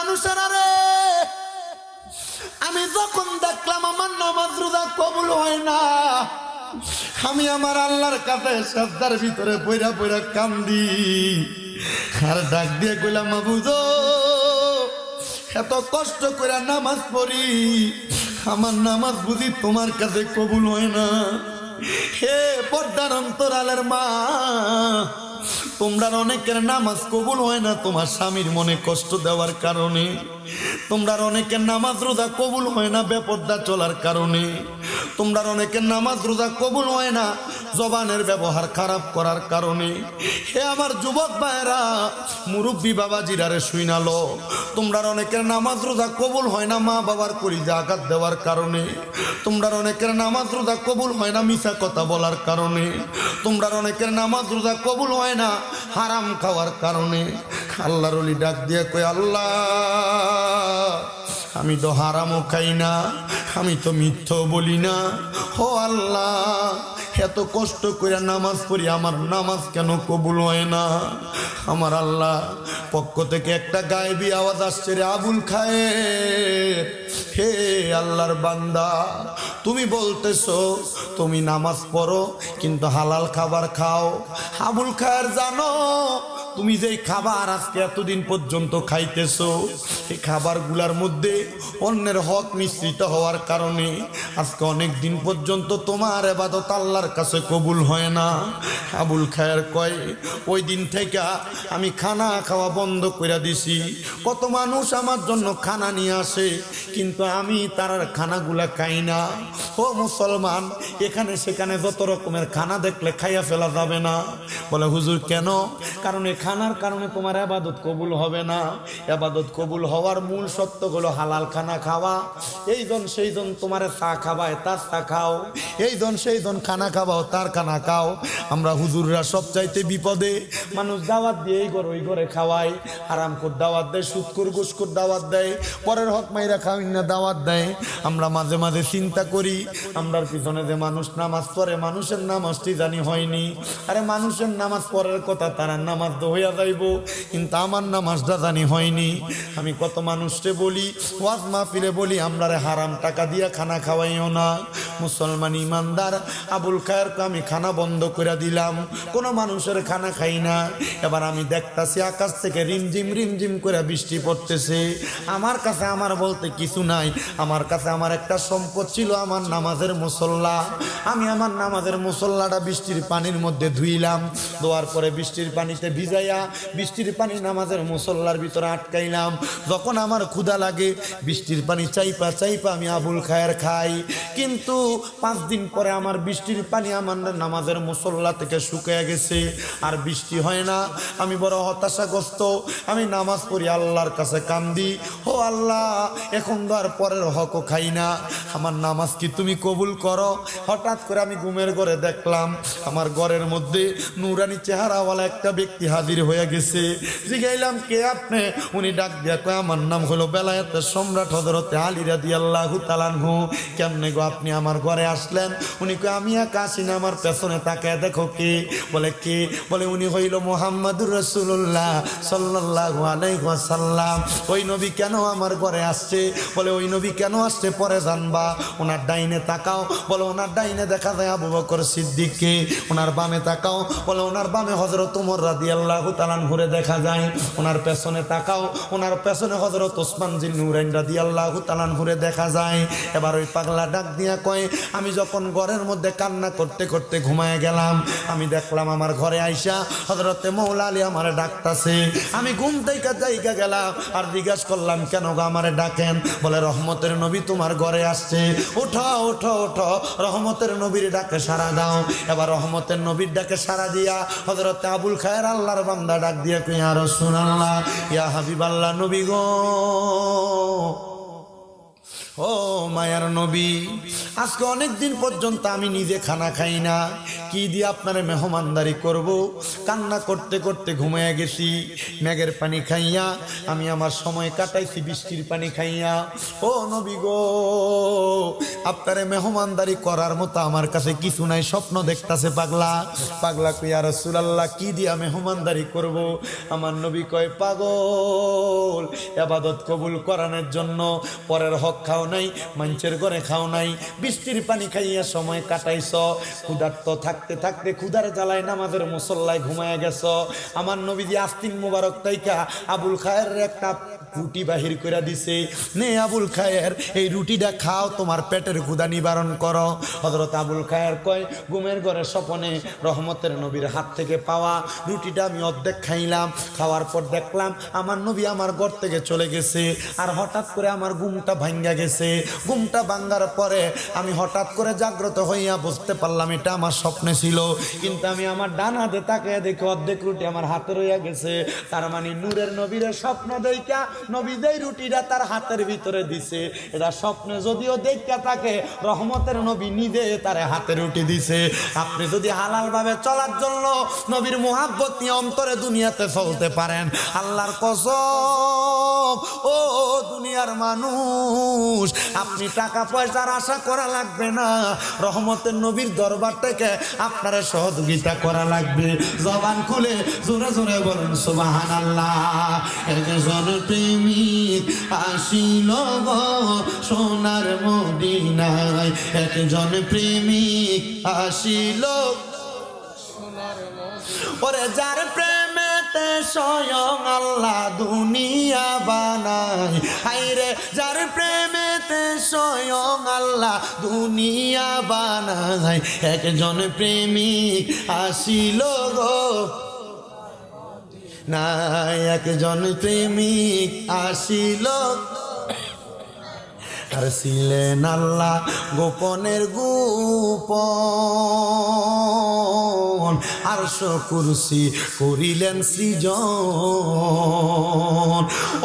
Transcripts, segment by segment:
মানুষেরা রে, আমি যখন দেখলাম আমার নামাজ রোজা কবুল হয় না, আমি আমার আল্লাহর কাছে সাজদার ভিতরে পইরা পইরা কান্দি আর ডাক দিয়ে কইলাম, মাবুদ এত কষ্ট করে নামাজ পড়ি, আমার নামাজ বুঝি তোমার কাছে কবুল হয় না? হে পর্দার অন্তরালের মা, তোমরা অনেকের নামাজ কবুল হয় না তোমার স্বামীর মনে কষ্ট দেওয়ার কারণে, তোমরা অনেকের নামাজ রোজা কবুল হয় না বেপর্দা চলার কারণে, তোমরা অনেকের নামাজ রোজা কবুল হয় না জবানের ব্যবহার খারাপ করার কারণে। হে আমার যুবক ভাইরা, মুরব্বী বাবাজিরারে শুইনালো, তোমরা অনেকের নামাজ রোজা কবুল হয় না মা বাবার কলিজা আঘাত দেওয়ার কারণে, তোমরা অনেকের নামাজ রোজা কবুল হয় না মিছা কথা বলার কারণে, তোমরা অনেকের নামাজ রোজা কবুল হয় না হারাম খাওয়ার কারণে। আল্লাহর ওলি ডাক দিয়ে কই, আল্লাহ আমি তো হারামও খাই না, আমি তো মিথ্যাও বলি না, ও আল্লাহ এত কষ্ট করে নামাজ পড়ি, আমার নামাজ কেন কবুল হয় না? আমার আল্লাহ পক্ষ থেকে একটা গায়েবী আওয়াজ আসছে, রে আবুল খায়ের, হে আল্লাহর বান্দা, তুমি বলতেছো তুমি নামাজ পড়ো কিন্তু হালাল খাবার খাও। আবুল খায়ের জানো, তুমি যেই খাবার আজকে এতদিন পর্যন্ত খাইতেছো, এই খাবারগুলার মধ্যে অন্যের হক মিশ্রিত হওয়ার কারণে আজকে অনেক দিন পর্যন্ত তোমার ইবাদত আল্লাহর কাছে কবুল হয় না। আবুল খায়ের কয়, ওই দিন থেকে আমি খানা খাওয়া বন্ধ করে দিছি। কত মানুষ আমার জন্য খানা নিয়ে আসে কিন্তু আমি তার খানাগুলা খাই না। ও মুসলমান, এখানে সেখানে যত রকমের খানা দেখলে খাইয়া ফেলা যাবে না। বলে হুজুর কেন? কারণ এই খানার কারণে তোমার ইবাদত কবুল হবে না। ইবাদত কবুল হওয়ার মূল সত্য হলো হালাল খানা খাওয়া। এইজন সেইজন তোমার চা খাওয়ায় তার চা খাও, এইজন সেইজন খানা খাওয়াও তার খানা খাও। আমরা হুজুররা সবচাইতে বিপদে, মানুষ দাওয়াত দিয়ে এই ঘর ওই ঘরে খাওয়ায়, হারামখোর দাওয়াত দেয়, সুদখোর ঘুষখোর দাওয়াত দেয়, পরের হক মাইরা খাওয়াই না দাওয়াত দেয়। আমরা মাঝে মাঝে চিন্তা করি, আমরার পিছনে যে মানুষ নামাজ পড়ে মানুষের নামাজটি জানি হয়নি। আরে মানুষের নামাজ পড়ার কথা, তারা নামাজ তো হইয়া যাইব, কিন্তু আমার নামাজটা জানি হয়নি। আমি কত মানুষকে বলি, ওয়াজ মাহফিলে বলি, আমরা হারাম টাকা দিয়া খানা খাওয়াইও না। মুসলমান ইমানদার আবুল খায়েরকে আমি খানা বন্ধ করে দিলাম, কোনো মানুষের খানা খাই না। এবার আমি দেখতাছি আকাশ থেকে রিমঝিম রিমঝিম করে বৃষ্টি পড়তেছে। আমার কাছে আমার বলতে কিছু নাই, আমার কাছে আমার একটা সম্পদ ছিল, আমার নামাজের মুসল্লা। আমি আমার নামাজের মুসল্লাটা বৃষ্টির পানির মধ্যে ধুইলাম, ধোয়ার পরে বৃষ্টির পানিতে ভিজাইয়া বৃষ্টির পানি নামাজের মুসল্লার ভিতরে আটকাইলাম। যখন আমার ক্ষুধা লাগে বৃষ্টির পানি চাইপা চাইপা আমি আবুল খায়ের খাই, কিন্তু 5 দিন পরে আমার বৃষ্টির পানি আমার নামাজের মুসল্লা থেকে শুকিয়ে গেছে, আর বৃষ্টি হয় না। আমি বড় হতাশাগ্রস্ত, আমি নামাজ পড়ি, আল্লাহর কাছে কান্দি, ও আল্লাহ এখন তো আর পরের হকও খাই না, আমার নামাজ কি তুমি কবুল করো? হঠাৎ করে আমি ঘুমের ঘরে দেখলাম আমার ঘরের মধ্যে নুরানি চেহারাওয়ালা একটা ব্যক্তি হাজির হয়ে গেছে। জিগাইলাম কে আপনি? উনি ডাক দিয়া কয়, আমার নাম হলো বেলায়েতের সম্রাট হযরত আলী রাদিয়াল্লাহু তাআলা আনহু। কেমনে গো আপনি আমার ঘরে আসলেন? উনি কয়, আমি একা আসি না, আমার পেছনে তাকায় দেখো কে। বলে কে? বলে উনি হইল মুহাম্মাদুর রাসূলুল্লাহ সাল্লাল্লাহু আলাইহি ওয়াসাল্লাম। ওই নবী কেন আমার ঘরে আসছে? বলে ওই নবী কেন আসছে পরে জানবা। ওনার ডাইনে তাকাও, বলে ওনার ডাইনে দেখা যায় আবু বকর সিদ্দিককে। ওনার বামে তাকাও, বলে ওনার বামে হযরত ওমর রাদিয়াল্লাহু তাআলা আনহুরে দেখা যায়। ওনার পেছনে তাকাও, ওনার পেছনে হযরত ওসমান জিন নুরাইন রাদিয়াল্লাহু তাআলা আনহুরে দেখা যায়। এবার ওই পাগলা ডাক দিয়া কয়, আমি যখন ঘরের মধ্যে কান্না করতে করতে ঘুমায় গেলাম, আমি দেখলাম আমার ঘরে আইসা হযরতে মৌলা আলী আমারে ডাকতাছে। আমি ঘুম থেকে জায়গা গেলাম আর জিজ্ঞাসা করলাম, কেন গো আমারে ডাকেন? বলে রহমতের নবী তোমার ঘরে আসছে, ওঠো ওঠো ওঠো, রহমতের নবীর ডাকে সাড়া দাও। এবার রহমতের নবীর ডাকে সাড়া দিয়া হযরত আবুল খায়ের আল্লাহর বান্দা ডাক দিয়ে কই, ইয়া রাসূলুল্লাহ, ইয়া হাবিবাল্লাহ, নবী গো ও মায়ার নবী, আজকে অনেক দিন পর্যন্ত আমি নিজে খানা খাই না, কি দিয়ে আপনারে মেহমানদারি করব। কান্না করতে করতে ঘুমিয়ে গেছি, মেঘের পানি খাইয়া আমি আমার সময় কাটাইছি, বৃষ্টির পানি খাইয়া। ও নবী গো, আপনারে মেহমানদারি করার মতো আমার কাছে কিছু নাই, স্বপ্ন দেখতাছে পাগলা। পাগলা কই ইয়া রাসূলুল্লাহ, কি দিয়া মেহমানদারি করব? আমার নবী কয়, পাগল, ইবাদত কবুল করানোর জন্য পরের হক খাও নাই, মানুষের ঘরে খাও নাই, বৃষ্টির পানি খাইয়া সময় কাটাইছ, ক্ষুধার্ত থাকতে থাকতে ক্ষুধার জ্বালায় নামাজের মুসল্লায় ঘুমায়া গেছ। আমার নবীজি আস্তিন মুবারক তাইকা আবুল খায়ের একটা রুটি বাহির করে দিছে, নে আবুল খায়ের এই রুটিটা খাও, তোমার পেটের ক্ষুধা নিবারণ করো। হযরত আবুল খায়ের কয়, ঘুমের ঘরে স্বপনে রহমতের নবীর হাত থেকে পাওয়া রুটিটা আমি অর্ধেক খাইলাম, খাওয়ার পর দেখলাম আমার নবী আমার ঘর থেকে চলে গেছে। আর হঠাৎ করে আমার ঘুমটা ভাঙ্গা গেছে। ঘুমটা ভাঙ্গার পরে আমি হঠাৎ করে জাগ্রত হইয়া বুঝতে পারলাম এটা আমার স্বপ্নে ছিল, কিন্তু আমি আমার ডান হাতে তাকিয়ে দেখি অর্ধেক রুটি আমার হাতে রইয়া গেছে। তার মানে নূরের নবীর স্বপ্ন দেইকা নবী যেই রুটিটা তার হাতের ভিতরে দিছে, এটা স্বপ্নে যদিও দেখা থাকে, রহমতের নবী নিজে তার হাতে রুটি দিছে। আপনি যদি হালাল ভাবে চলার জন্য নবীর মুহাব্বত নিয়ে অন্তরে দুনিয়াতে চলতে পারেন, আল্লাহর কসম ও দুনিয়ার মানুষ, আপনি টাকা পয়সার আশা করা লাগবে না, রহমতের নবীর দরবার থেকে আপনারা সহযোগিতা করা লাগবে। জবান খুলে জোরে জোরে বলেন সুবহানাল্লাহ। একজন প্রেমিক আসিল গো সোনার মদিনায়, একজন প্রেমিক আসিল ওরে যার প্রেমেতে স্বয়ং আল্লাহ দুনিয়া বানায়, হায়রে যার প্রেমেতে স্বয়ং আল্লাহ দুনিয়া বানায়, একজন প্রেমিক আসিল গো না, একজন প্রেমিক আসিল আর ছিলেন আল্লাহ গোপনের গোপন, আরশ কুরসি করিলেন সৃজন।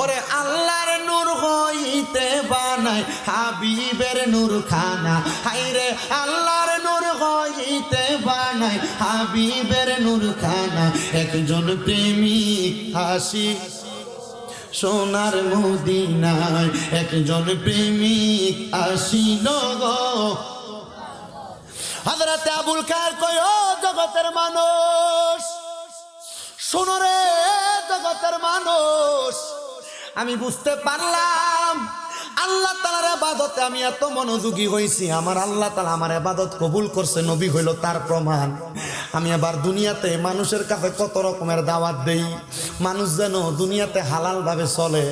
ওরে আল্লাহর নূর হইতে বানায় হাবিবের নূর খানা, হায়রে আল্লাহর নূর হইতে বানায় হাবিবের নূর খানা, একজন প্রেমিক হাসি সোনার মদিনায়, একজন প্রেমিক আসিল গো। হযরত আবুল খায়ের কয়, ও জগতের মানুষ শোনো রে, জগতের মানুষ, আমি বুঝতে পারলাম আল্লাহ তাআলার ইবাদতে আমি এত মনোযোগী হইছি, আমার আল্লাহ তাআলা আমার ইবাদত কবুল করছে, নবী হইল তার প্রমাণ। আমি আবার দুনিয়াতে মানুষের কাছে কত রকমের দাওয়াত দেই, মানুষ যেন দুনিয়াতে হালাল ভাবে চলে।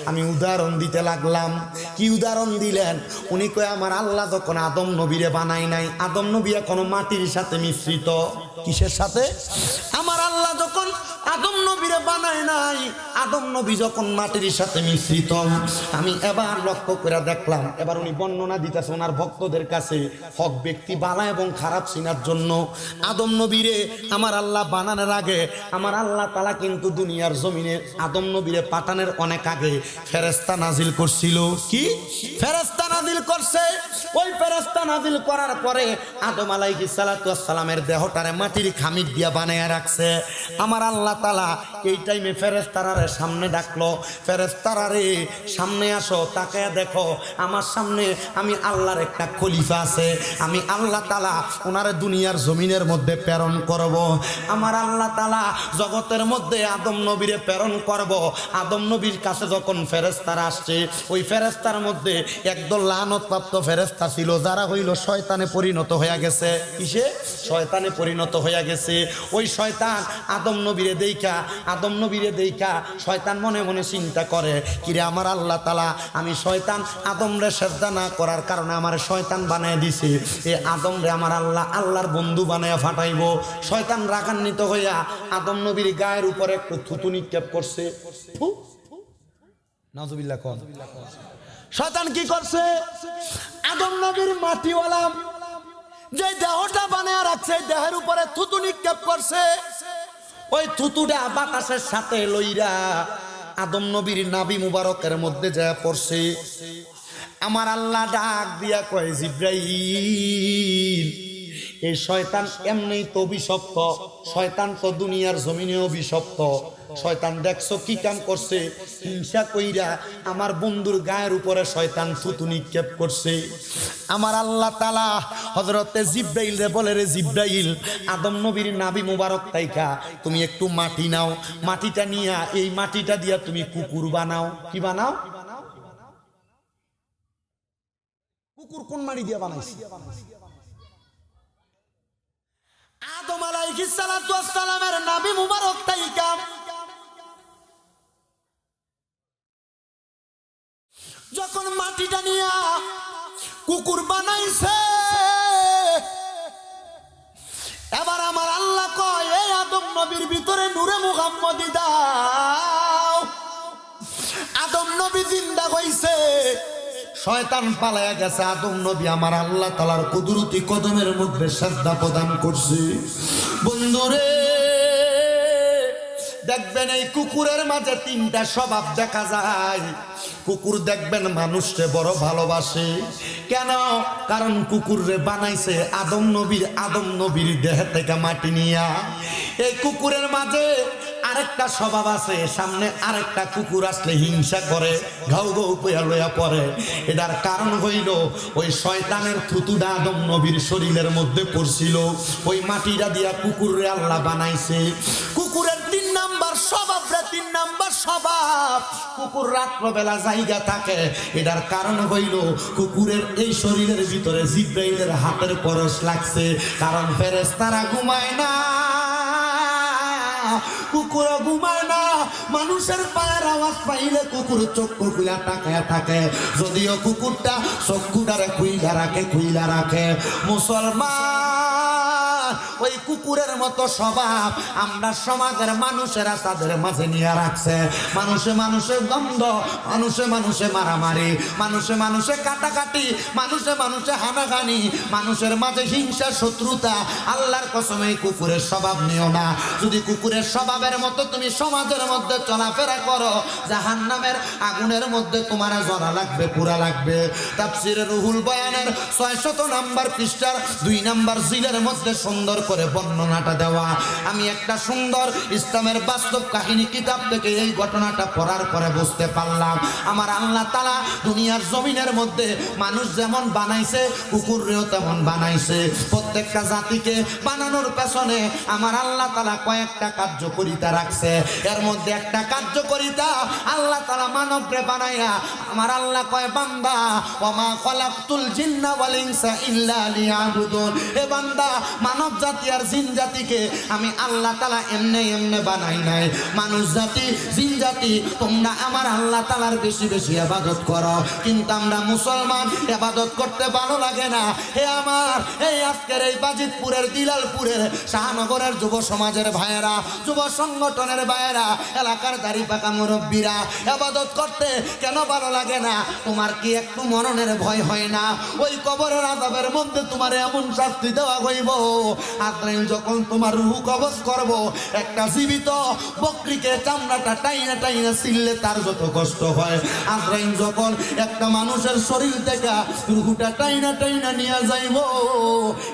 আমি উদাহরণ দিতে লাগলাম। কি উদাহরণ দিলেন? উনি কয়, আমার আল্লাহ যখন আদম নবীরে বানাই নাই, আদম নবী এখনো মাটির সাথে মিশ্রিত। কিসের সাথে? আমার আল্লাহ যখন আদম নবীরে বানায় নাই, আদম নবী যখন মাটির সাথে মিশ্রিত। আমি এবার লক্ষ্য করে দেখলাম, এবার উনি বর্ণনা দিতেছে ওনার ভক্তদের কাছে, হক ব্যক্তি বালা এবং খারাপ চিনার জন্য। আদম নবীরে আমার আল্লাহ বানানোর আগে আমার আল্লাহ তাআলা কিন্তু দুনিয়ার জমিনে আদম নবীরে পাঠানোর অনেক আগে ফেরেশতা নাজিল করছিল। কি ফেরেশতা নাজিল করছে? ওই ফেরেশতা নাজিল করার পরে আদম আলাইহিস সালাতু ওয়াস সালামের দেহটারে মাটির খামির দিয়া বানায়া রাখছে। আমার আল্লাহ তাআলা এই টাইমে ফেরেশতারে সামনে ডাকলো, ফেরেশতারে সামনে আসো, তাকায়া দেখো আমার সামনে আমি আল্লাহর একটা খলিফা আছে, আমি আল্লাহ তাআলা ওনারে দুনিয়ার জমিনের মধ্যে প্রেরণ করব। আমার আল্লাহ তাআলা জগতের মধ্যে আদম নবীরে প্রেরণ করব। আদম নবীর কাছে যখন ফেরেশতারা আসছে, ওই ফেরেশতার মধ্যে একদল লানতপ্রাপ্ত ফেরেশতা ছিল, যারা হইল শয়তানে পরিণত হয়ে গেছে। কিসে? শয়তানে পরিণত হয়ে গেছে। ওই শয়তান আদম নবীরে দেইখা শয়তান মনে মনে চিন্তা করে, কিরে আমার আল্লাহ তাআলা, আমি শয়তান আদমরে সেজদা না করার কারণে আমার শয়তান বানায় দিছে, এই আদমরে আমার আল্লাহ আল্লাহর বন্ধু বানায়া ফাটাইব। শয়তান রাগান্বিত হইয়া আদম নবীর গায়ের উপরে একটু থুতু নিক্ষেপ করছে। নাউজুবিল্লাহ কোন। শয়তান কি করছে? আদম নবীর মাটিওয়ালা যে দেহটা বানায়া রাখছে, দেহের উপরে থুতু নিক্ষেপ করছে। ওই থুতুটা বাতাসের সাথে লইরা আদম নবীর নাভি মুবারকের মধ্যে যায় পড়ছে। আমার আল্লাহ ডাক দিয়া কয় জিব্রাইল এই শয়তান এমনি তো অভিশপ্ত, শয়তান তো দুনিয়ার জমিনে অভিশপ্ত। শয়তান দেখছো কি কাম করছে, হিংসা কইরা আমার বন্ধুর গায়ের উপরে শয়তান থুতু নিক্ষেপ করছে। আমার আল্লাহ তাআলা হযরতে জিব্রাইল রে বলে, রে জিব্রাইল, আদম নবীর নাভি মুবারক তাইকা তুমি একটু মাটি নাও, মাটিটা নিয়া এই মাটিটা দিয়া তুমি কুকুর বানাও। কি বানাও? কুকুর কোন মাটি দিয়া বানাইছে? আদম আলাইহিস সালাতু ওয়াস সালামের নাভি মুবারক তাইকা যখন মাটিটা নিয়া কুকুর বানাইছে, এবার আমার আল্লাহ কয় এই আদম নবীর ভিতরে নূরে মুহাম্মদী দাও। আদম নবী জিন্দা হইছে, শয়তান পালায়া গেছে। আদম নবী আমার আল্লাহ তাআলার কুদরতি কদমের মধ্যে সিজদা প্রদান করছে। বন্ধুরে দেখবেন এই কুকুরের মাঝে তিনটা স্বভাব দেখা যায়। কুকুর দেখবেন মানুষকে বড় ভালোবাসে। কেন? কারণ কুকুররে বানাইছে আদম নবীর দেহ থেকে মাটি নিয়া। এই কুকুরের মাঝে আরেকটা স্বভাব আছে, সামনে আরেকটা কুকুর আসলে হিংসা করে, ঘাউ ঘাউ কইয়া লইয়া পড়ে। এটার কারণ হইল ওই শয়তানের থুতুটা আদম নবীর শরীরের মধ্যে পড়ছিল, ওই মাটিটা দিয়া কুকুররে আল্লাহ বানাইছে। কুকুরের 3 নাম্বার স্বভাব, 3 নাম্বার স্বভাব, কুকুর রাত্রবেলা জায়গা থাকে। এটার কারণ হইল কুকুরের এই শরীরের ভিতরে জিব্রাইলের হাতের পরশ লাগছে। কারণ ফেরেশতারা ঘুমায় না, কুকুর ঘুমায় না। মানুষের পায়ের আওয়াজ পাইলে কুকুর চক্ষু খুইলা তাকায়া থাকে, যদিও কুকুরটা চক্ষুটারে খুইলা রাখে। মুসলমান, ওই কুকুরের মতো স্বভাব আমরা সমাজের মানুষেরা তাদের মাঝে নিয়ে রাখছে। মানুষে দ্বন্দ্ব, মানুষে মারামারি, মানুষে কাটাকাটি, মানুষে হানাহানি, মানুষের মাঝে হিংসা শত্রুতা। আল্লাহর কসম এই কুকুরের স্বভাব নিও না। যদি কুকুরের স্বভাবের মতো তুমি সমাজের মধ্যে চলাফেরা করো, জাহান্নামের আগুনের মধ্যে তোমার জ্বলা লাগবে, পুরা লাগবে। তাফসীরে রুহুল বয়ানের 600 নম্বর পৃষ্ঠার 2 নম্বর জিলের মধ্যে সুন্দর করে বর্ণনাটা দেওয়া। আমি একটা সুন্দর ইসলামের বাস্তব কাহিনী কিতাব থেকে এই ঘটনাটা পড়ার পরে বুঝতে পারলাম আমার আল্লাহ তাআলা দুনিয়ার জমিনের মধ্যে মানুষ যেমন বানাইছে কুকুররেও তেমন বানাইছে। প্রত্যেকটা জাতিকে বানানোর পেছনে আমার আল্লাহ তাআলা কয়েকটা কার্যকরিতা রাখছে। এর মধ্যে একটা কার্যকরিতা আল্লাহ তাআলা মানবরে বানাইয়া আমার আল্লাহ কয়, বান্দা ওমা খলাকতুল জিন্না ওয়াল ইনসা ইল্লা লিয়াবুদুন। এ বান্দা, মানব জাতি আর জিন জাতিকে আমি আল্লাহ তাআলা এমনে বানাই নাই। মানুষ জাতি, জিন জাতি, তোমরা আমার আল্লাহ তাআলার বেশি বেশি ইবাদত করো, কিন্তু আমরা মুসলমান ইবাদত করতে ভালো লাগে না। হে আমার এই আজকের এই বাজিতপুরের, দিলালপুরের, শাহনগরের যুব সমাজের ভাইয়েরা, যুব সংগঠনের ভাইয়েরা, এলাকার দাড়ি পাকা মুরব্বীরা, ইবাদত করতে কেন ভালো লাগে না? তোমার কি একটু মরণের ভয় হয় না? ওই কবরের আযাবের মধ্যে তোমার এমন শাস্তি দেওয়া হইব, আজরাইল যখন তোমার রূহ কবজ করব, একটা জীবিত বকরিকে চামড়াটা টাইনা ছিললে তার যত কষ্ট হয়, আজরাইল যখন একটা মানুষের শরীর থেকে রূহটা টাইনা নিয়ে যাইব,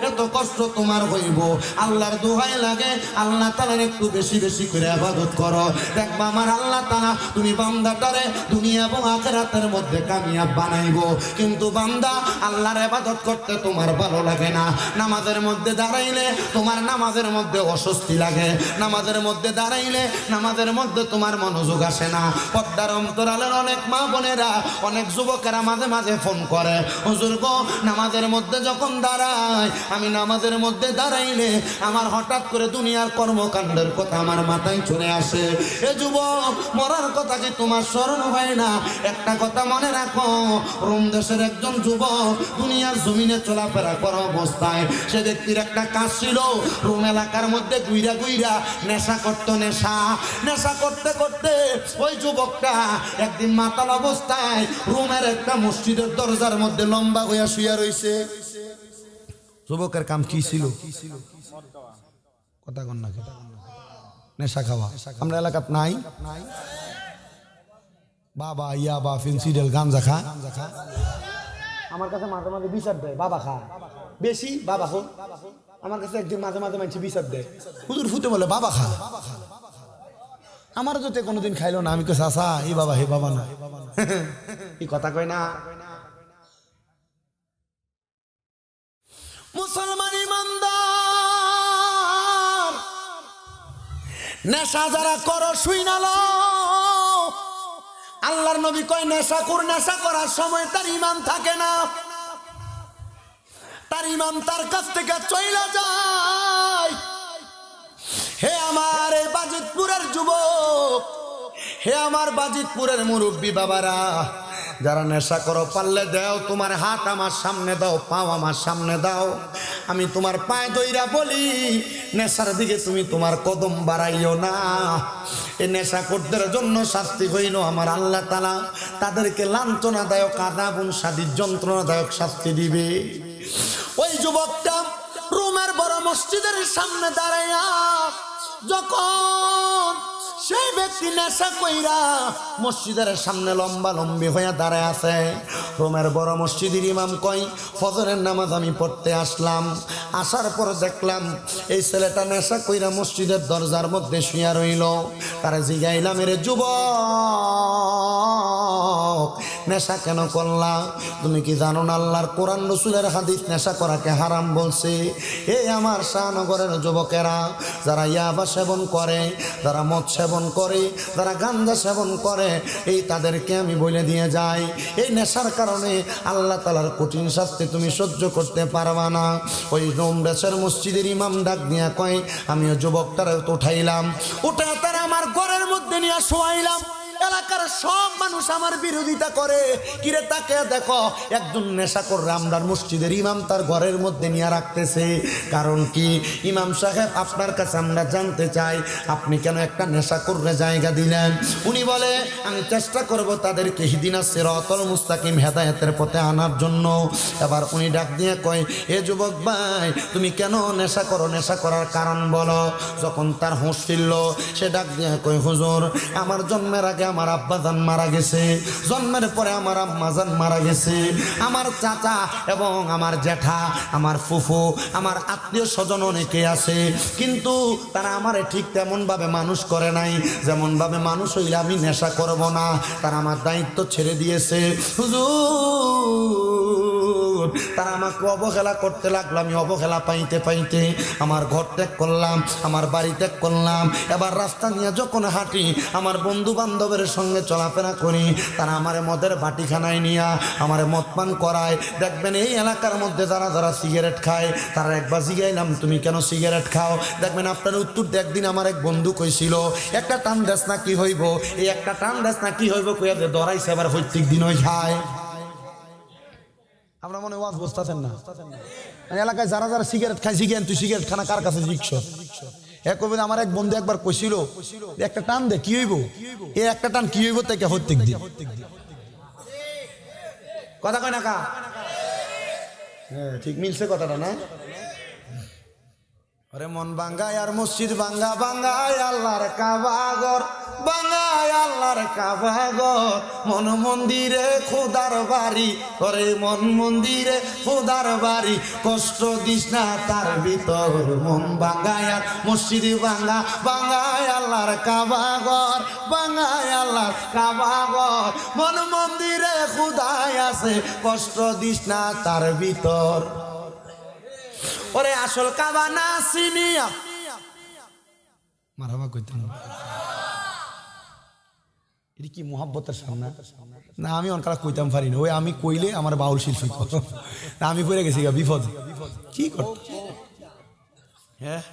এত কষ্ট তোমার হইব। আল্লাহর দোহাই লাগে, আল্লাহ তাআলার একটু বেশি বেশি করে ইবাদত করো। দেখবা আমার আল্লাহ তাআলা তুমি বান্দাটারে দুনিয়া এবং আখিরাতের মধ্যে কামিয়াব বানাইবো। কিন্তু বান্দা, আল্লাহর ইবাদত করতে তোমার ভালো লাগে না। নামাজের মধ্যে দাঁড়াইলে তোমার নামাজের মধ্যে অস্বস্তি লাগে, নামাজের মধ্যে দাঁড়াইলে নামাজের মধ্যে তোমার মনোযোগ আসে না। পর্দার অন্তরালের অনেক মা বোনেরা, অনেক যুবকেরা মাঝে মাঝে ফোন করে, হুজুর গো, নামাজের মধ্যে যখন দাঁড়াই, আমি নামাজের মধ্যে দাঁড়াইলে আমার হঠাৎ করে দুনিয়ার কর্মকাণ্ডের কথা আমার মাথায় চলে আসে। এ যুবক, মরার কথা কি তোমার স্মরণ হয় না? একটা কথা মনে রাখো, রোম দেশের একজন যুবক দুনিয়ার জমিনে চলাফেরা করা অবস্থায় সে ব্যক্তির একটা কাজ ছিল, রোম এলাকার মধ্যে গুইরা নেশা করতো। নেশা করতে ওই যুবকটা একদিন মাতাল অবস্থায় রোমের একটা মসজিদের দরজার মধ্যে লম্বা হইয়া শুয়ে রইছে। যুবকের কাম কি ছিল? কথা কন না, নেশা খাওয়া। আমরা এলাকাত নাই বাবা, ইয়াবা, ফেন্সিডেল, গাঞ্জা খা। আমার কাছে মাঝে মাঝে বিচার দেয়, বাবা খা বেশি, বাবা খো। আমার কাছে একদিন মাঝে মাঝে মানুষ বিচার দেয়, হুজুর ফুটে বলে বাবা খা। আমার যদি কোনোদিন খাইলো না, আমি কে চাচা এই বাবা হে বাবা না, এই কথা কয় না। মুসলমান ইমানদার, নেশা যারা করো শুই না লো, আল্লাহর নবী কয় নেশা করার সময় তার ঈমান থাকে না, তার ঈমান তার কাছ থেকে চইলা যায়। হে আমার এই বাজিতপুরের যুবক, হে আমার বাজিতপুরের মুরব্বী বাবারা, যারা নেশা করো পারলে দাও, তোমার হাত আমার সামনে দাও, পাও আমার সামনে দাও, আমি তোমার পায়ে দইরা বলি নেশার দিকে তুমি তোমার কদম বাড়াইও না। এই নেশাখোরদের জন্য শাস্তি হইল আমার আল্লাহ তাআলা তাদেরকে লাঞ্ছনাদায়ক আযাবুন শাদীদ যন্ত্রণাদায়ক শাস্তি দিবে। ওই যুবকটা রোমের বড় মসজিদের সামনে দাঁড়াইয়া যখন সেই ব্যক্তি নেশা কইরা মসজিদের সামনে লম্বা লম্বি হইয়া দাঁড়ায় আছে, রোমের বড় মসজিদের ইমাম কই ফজরের নামাজ আমি পড়তে আসলাম, আসার পর দেখলাম এই ছেলেটা নেশা কইরা মসজিদের দরজার মধ্যে শুইয়া রইল। তারা জিগাইলাম, এর যুবক নেশা কেন করলা? তুমি কি জানো না আল্লাহর কোরআন রাসূলের হাদিস নেশা করাকে হারাম বলছে? এই আমার শাহনগরের যুবকেরা যারা ইয়াবা সেবন করে, যারা মদ সেবন করে, যারা গাঁজা সেবন করে, এই তাদেরকে আমি বলে দিয়ে যাই, এই নেশার কারণে আল্লাহ তাআলার কঠিন শাস্তি তুমি সহ্য করতে পারবা না। ওই রোম দেশের মসজিদের ইমাম ডাক দিয়া কয়, আমিও যুবকটারে উঠাইলাম, উঠে তারা আমার ঘরের মধ্যে নিয়ে শোয়াইলাম। এলাকার সব মানুষ আমার বিরোধিতা করে, কিরে তাকে দেখো একজন নেশাখোর রামদার মসজিদের ইমাম তার ঘরের মধ্যে নিয়ে রাখতেছে। কারণ কি? ইমাম সাহেব আপনার কাছে আমরা জানতে চাই আপনি কেন একটা নেশাখোররে জায়গা দিলেন? উনি বলে, আমি চেষ্টা করব তাদেরকে হিদিনাস সিরাতাল মুস্তাকিম হেদায়েতের পথে আনার জন্য। এবার উনি ডাক দিয়ে কয়, এ যুবক ভাই তুমি কেন নেশা করো? নেশা করার কারণ বলো। যখন তার হুঁশ ফিরল সে ডাক দিয়ে কয়, হুজুর আমার জন্মের আগে আমার আব্বাজান মারা গেছে, জন্মের পরে আমার আম্মাজান মারা গেছে, আমার চাচা এবং আমার জ্যাঠা, আমার ফুফু, আমার আত্মীয় স্বজন অনেকে আছে, কিন্তু তারা আমারে ঠিক তেমন ভাবে মানুষ করে নাই যেমন ভাবে মানুষ হইলে আমি নেশা করব না। তারা আমার দায়িত্ব ছেড়ে দিয়েছে হুজুর, তারা আমাকে অবহেলা করতে লাগলো। আমি অবহেলা পাইতে পাইতে আমার ঘর ত্যাগ করলাম, আমার বাড়ি ত্যাগ করলাম। এবার রাস্তা নিয়ে যখন হাঁটি, আমার বন্ধু বান্ধবের সঙ্গে চলাফেরা করি, তারা আমারে মদের বাটিখানায় নিয়ে আমারে মদ পান করায়। দেখবেন এই এলাকার মধ্যে যারা যারা সিগারেট খায়, তারা একবার জিগাইলাম তুমি কেন সিগারেট খাও? দেখবেন আপনার উত্তর একদিন আমার এক বন্ধু কইছিল, একটা টান দেশ না কি হইব, এই একটা টান দেশ না কি হইব কইয়া যে ধরাইছে, আবার প্রত্যেক দিন ওই খায়। আমরা মনে ওয়াজ বুঝতেছেন না, এলাকায় যারা যারা সিগারেট খায়, জিজ্ঞেন তুই সিগারেট খানা কার কাছে জিজ্ঞস? আমার এক বন্ধু একবার কইছিল, একটা টান দে কি হইব, এই একটা টান কি হইব থেকে প্রত্যেক দিন। কথা কয় না কা? হ্যাঁ ঠিক মিলছে কথাটা না? আরে মন বাঙ্গায় আর মসজিদ বাঙ্গা, বাঙ্গায় আল্লাহর কাবা ঘর, বাঙ্গায় আল্লাহর কাবা ঘর, মন মন্দিরে খোদার বাড়ি, করে মন মন্দিরে খোদার বাড়ি, কষ্ট দিস না তার ভিতর। মন বাঙ্গায় আর মসজিদ বাঙ্গা, বাঙ্গায় আল্লাহর কাবা ঘর, বাঙ্গায় আল্লাহর কাবা ঘর, মন মন্দিরে খোদাই আছে, কষ্ট দিস না তার ভিতর। ওরে আসল কাবা না চিনিয়া মারহাবা কইতেন, এটা কি মুহাব্বতের সামনে না? আমি অনকারা কইতাম পারি না, ওই আমি কইলে আমার বাউল শিল্পী না, আমি পড়ে গেছি বিপদ কি করতে। হ্যাঁ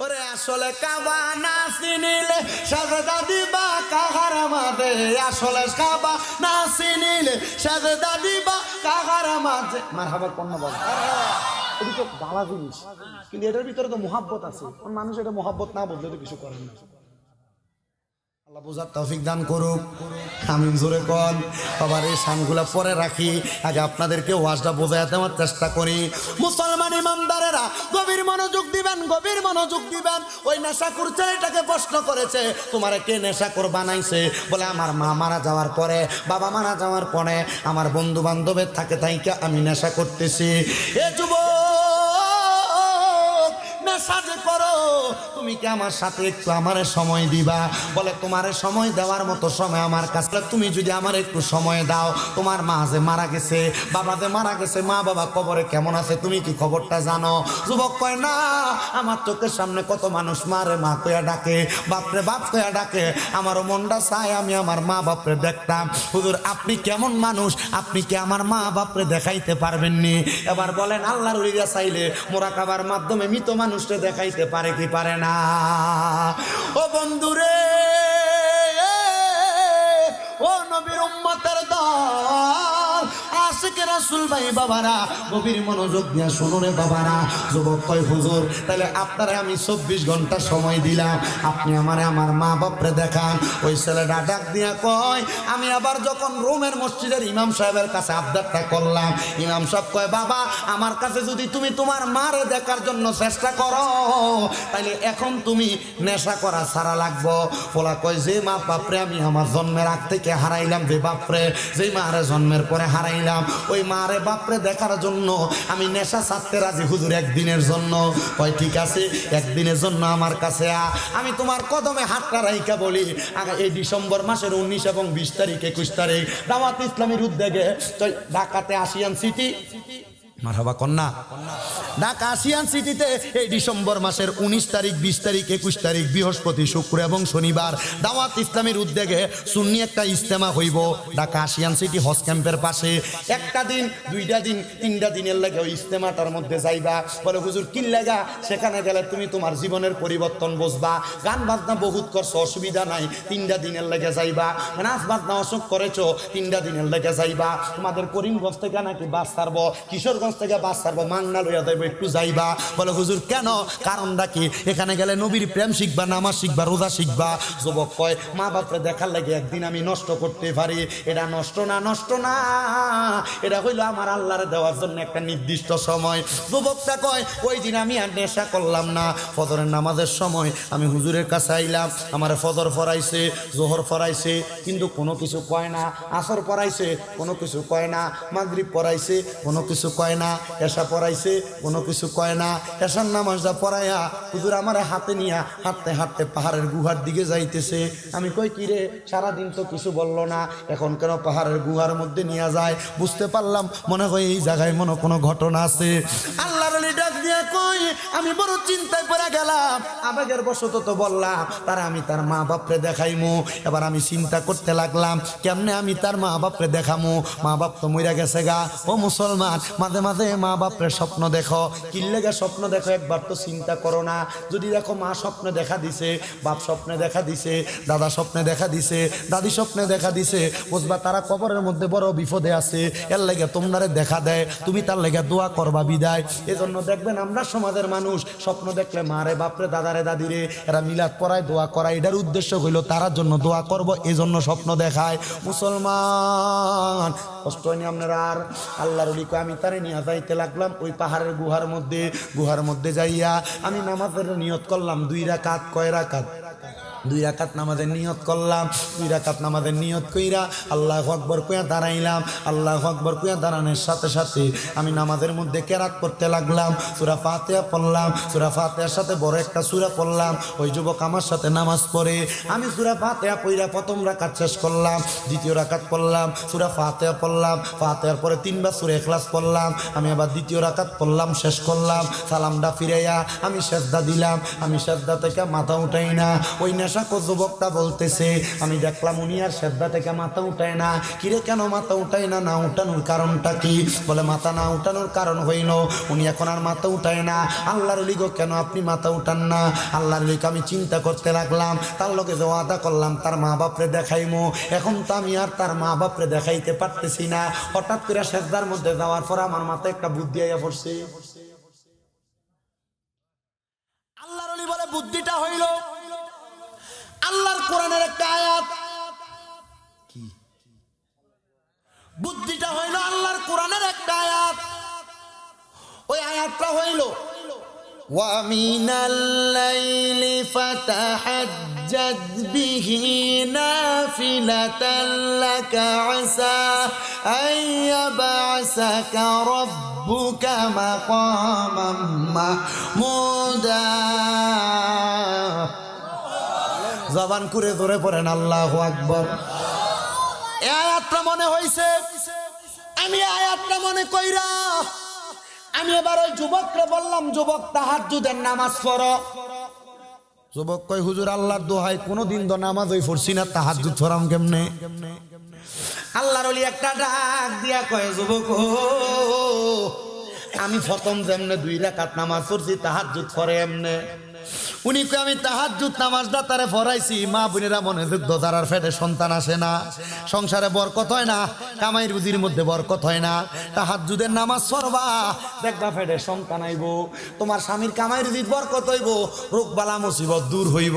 ওরে আসলে কাবা না চিনিলে সাজদা দিবা কাহার মাঝে, আসলে কাবা না চিনিলে সাজদা দিবা কাহার মাঝে। মারহাবা কন্যা বল, এটা তো ভালো জিনিস, কিন্তু এটার ভিতরে তো মুহাব্বত আছে। মানুষ এটা মুহাব্বত না বুঝলে তো কিছু করেন না। বুঝার তৌফিক দান করুক, আমিন জোরে কোন। আবার এই শানগুলা পরে রাখি, আগে আপনাদেরকে ওয়াজটা বোঝাতে আমার চেষ্টা করি। মুসলমান ইমানদারেরা গভীর মনোযোগ দিবেন, গভীর মনোযোগ দিবেন। ওই নেশাখোর ছেলেটাকে প্রশ্ন করেছে, তোমারে কে নেশাখোর বানাইছে? বলে আমার মা মারা যাওয়ার পরে, বাবা মারা যাওয়ার পরে আমার বন্ধু বান্ধবের থাকে তাইকে আমি নেশা করতেছি। এ যুবক, নেশা যে করো, তুমি কি আমার সাথে একটু আমারে সময় দিবা? বলে তোমারে সময় দেওয়ার মতো সময় আমার কাছে, তুমি যদি আমার একটু সময় দাও। তোমার মা যে মারা গেছে, বাবা যে মারা গেছে, মা বাবা কবরে কেমন আছে তুমি কি খবরটা জানো? যুবক কয় না, আমার চোখের সামনে কত মানুষ মারে মা কয়া ডাকে, বাপরে বাপ কয়া ডাকে, আমারও মনটা চায় আমি আমার মা বাপরে দেখতাম। হুজুর আপনি কেমন মানুষ, আপনি কি আমার মা বাপরে দেখাইতে পারবেননি? এবার বলেন আল্লাহর ওলিরা চাইলে মুরাকাবার মাধ্যমে মৃত মানুষকে দেখাইতে পারে কি পারে না? ও বন্ধুরে, ও নবীর উম্মতের দল, আশিকে রাসূল ভাই বাবারা, গভীর মনোযোগ দিয়ে শুনুন রে বাবারা। যুবক কয় হুজুর তাহলে আপনারে আমি 24 ঘন্টা সময় দিলাম, আপনি আমারে আমার মা বাপরে দেখান। ওই ছেলেটা ডাক দিয়া কয়, আমি আবার যখন রোমের মসজিদের ইমাম সাহেবের কাছে আবদারটা করলাম, ইমাম সাহেব কয় বাবা আমার কাছে যদি তুমি তোমার মারে দেখার জন্য চেষ্টা করো, তাইলে এখন তুমি নেশা করা ছাড়া লাগবো। ফলা কয় যে মা বাপরে আমি আমার জন্মের আগ থেকে হারাইলাম, যে বাপরে যেই মারে জন্মের পরে হারাইলাম, ওই মারে বাপরে দেখার জন্য আমি নেশা ছাড়তে রাজি হুজুর একদিনের জন্য। কয় ঠিক আছে, একদিনের জন্য আমার কাছে আমি তোমার কদমে হাতটা রাইকা বলি, আগে এই ডিসেম্বর মাসের 19 এবং 20 তারিখ 21 তারিখ দাওয়াত ইসলামীর উদ্যোগে ঢাকাতে আসিয়ান সিটি, মারহাবা কন্যা, ঢাকা আসিয়ান সিটিতে এই ডিসেম্বর মাসের 19 তারিখ 20 তারিখ 21 তারিখ বৃহস্পতি শুক্র এবং শনিবার দাওয়াত ইসলামীর উদ্যোগে সুন্নি একটা ইজতেমা হইব ঢাকা আসিয়ান সিটি হজ ক্যাম্পের পাশে। একটা দিন, দুইটা দিন, তিনটা দিনের লাগে ওই ইজতেমাটার মধ্যে যাইবা। বলে হুজুর কি লাগা? সেখানে গেলে তুমি তোমার জীবনের পরিবর্তন বুঝবা। গান বাজনা বহুত করছো, অসুবিধা নাই, 3টা দিনের লাগে যাইবা। নাচ বাজনা অসুখ করেছো, 3টা দিনের লাগে যাইবা। তোমাদের করিমগঞ্জ থেকে নাকি বাস ছাড়বো, কিশোরগঞ্জ থেকে বাস ছাড়বো, মাংনা লইয়া যাইবো, একটু যাইবা। বলে হুজুর কেন? কারণটা কি? এখানে গেলে নবীর প্রেম শিখবা, নামাজ শিখবা, রোজা শিখবা। যুবক কয় মা বাপরে দেখার লাগে একদিন আমি নষ্ট করতে পারি, এটা নষ্ট না, নষ্ট না, এটা হইলো আমার আল্লাহর দেওয়ার জন্য একটা নির্দিষ্ট সময়। যুবকটা কয় ওই দিন আমি আর নেশা করলাম না, ফজরের নামাজের সময় আমি হুজুরের কাছে আইলাম, আমার ফজর পড়াইছে, জোহর পড়াইছে, কিন্তু কোনো কিছু কয় না, আসর পড়াইছে, কোনো কিছু কয় না, মাগরিব পড়াইছে, কোনো কিছু কয় না, এশা পড়াইছে, কোনো কিছু কয় না। এশার নামাজটা পড়াইয়া হুজুর আমার হাতে নিয়া হাঁটতে হাঁটতে পাহাড়ের গুহার দিকে যাইতেছে। আমি কই কি রে, সারাদিন তো কিছু বললো না, এখন কেন পাহাড়ের গুহার মধ্যে নিয়ে যায়? বুঝতে পারলাম মনে হয় এই জায়গায় মনে কোনো ঘটনা আছে। আল্লাহর ওলি ডাক দিয়ে কই আমি বড় চিন্তায় পড়ে গেলাম, আবেগের বশত তো বললাম তার আমি তার মা বাপরে দেখাইমু। এবার আমি চিন্তা করতে লাগলাম কেমনে আমি তার মা বাপরে দেখামু, মা বাপ তো মইরা গেছে গা। ও মুসলমান, মাঝে মাঝে মা বাপরে স্বপ্ন দেখো, কিল্লেগা স্বপ্ন দেখো, একবার তো চিন্তা করো না। যদি দেখো মা স্বপ্নে দেখা দিছে, বাপ স্বপ্নে দেখা দিছে, দাদা স্বপ্নে দেখা দিছে, দাদি স্বপ্নে দেখা দিছে, বুঝবা তারা কবরের মধ্যে বড় বিপদে আছে, এর লেগে তোমরারে দেখা দেয়, তুমি তার লেগে দোয়া করবা বিদায়। এজন্য দেখবেন আমরা সমাজের মানুষ স্বপ্ন দেখলে মারে বাপরে দাদারে দাদিরে এরা মিলাদ পড়ায়, দোয়া করায়, এটার উদ্দেশ্য হইল তারার জন্য দোয়া করব, এজন্য স্বপ্ন দেখায়। মুসলমান কষ্ট হয়নি আপনারা? আর আল্লাহর ওলি কয় আমি তারে নিয়ে যাইতে লাগলাম ওই পাহাড়ের গুহার মধ্যে যাইয়া আমি নামাজের নিয়ত করলাম 2 রাকাত। কয় রাকাত? 2 রাকাত নামাজের নিয়ত করলাম। 2 রাকাত নামাজের নিয়ত কইরা আল্লাহু আকবার কইয়া দাঁড়াইলাম। আল্লাহু আকবার কইয়া দাঁড়ানোর সাথে সাথে আমি নামাজের মধ্যে কেরাত করতে লাগলাম, সূরা ফাতিহা পড়লাম। সূরা ফাতিহার সাথে বড় একটা সূরা পড়লাম। ওই যুবক আমার সাথে নামাজ পড়ে, আমি সূরা ফাতিহা পড়া প্রথম রাকাত শেষ করলাম, দ্বিতীয় রাকাত পড়লাম, সূরা ফাতিহা পড়লাম, ফাতিহার পরে 3 বার সূরা ইখলাস পড়লাম, আমি আবার দ্বিতীয় রাকাত পড়লাম, শেষ করলাম, সালামটা ফিরাইয়া আমি সিজদা দিলাম। আমি সিজদা থেকে মাথা উঠাই না। ওই যুবকটা বলতেছে আমি দেখলাম উনি আর সিজদা থেকে মাথা উঠায় না। কিরে কেন মাথা উঠায় না? না উঠানোর কারণটা কি? বলে মাথা না উঠানোর কারণ হইল উনি এখন আর মাথা উঠায় না। আল্লাহর ওলি গো কেন আপনি মাথা উঠান না? আল্লাহর ওলিকে আমি চিন্তা করতে লাগলাম, তার লগে যে ওয়াদা করলাম তার মা বাপরে দেখাইমু, এখন তো আমি আর তার মা বাপরে দেখাইতে পারতেছি না। হঠাৎ করে সিজদার মধ্যে যাওয়ার পর আমার মাথায় একটা বুদ্ধি আইয়া পড়ছে। আল্লাহর ওলি বলে বুদ্ধিটা হইল আল্লাহর কোরআনের একটা আয়াত, কি বুদ্ধিটা হইল আল্লাহর কোরআনের একটা আয়াত। ওই আয়াতটা হইল وَمِنَ اللَّيْلِ فَتَهَجَّدْ بِهِ نَافِلَةً لَكَ عَسَىٰ أَن يَبْعَثَكَ رَبُّكَ مَقَامًا مَحْمُودًا। জবান করে ধরে পড়েন আল্লাহু আকবার। এই আয়াতটা মনে হইছে, আমি আয়াতটা মনে কইরা আমি এবার ওই যুবককে বললাম, যুবক তাহাজ্জুদের নামাজ পড়ো। যুবক কই হুজুর আল্লাহর দোহাই কোনদিন তো নামাজ ওই পড়ছি না, তাহাজ্জুদ পড়াম কেমনে? আল্লাহর ওলি একটা ডাক দিয়া কয়, যুবক আমি প্রথম যেমনে 2 রাকাত নামাজ পড়ছি তাহাজ্জুদ পড়ে এমনে। উনি কই আমি তাহাজ্জুদ নামাজটা তারে পড়াইছি, মা বোনেরা মনে যুদ্ধ যারার পেটে সন্তান আসে না, সংসারে বরকত হয় না, কামাই রুজির মধ্যে বরকত হয় না, তাহাজ্জুদের নামাজ পড়বা দেখবা পেটে সন্তান আইব, তোমার স্বামীর কামাই রুজির বরকত হইব, রোগ বালা মুসিবত দূর হইব।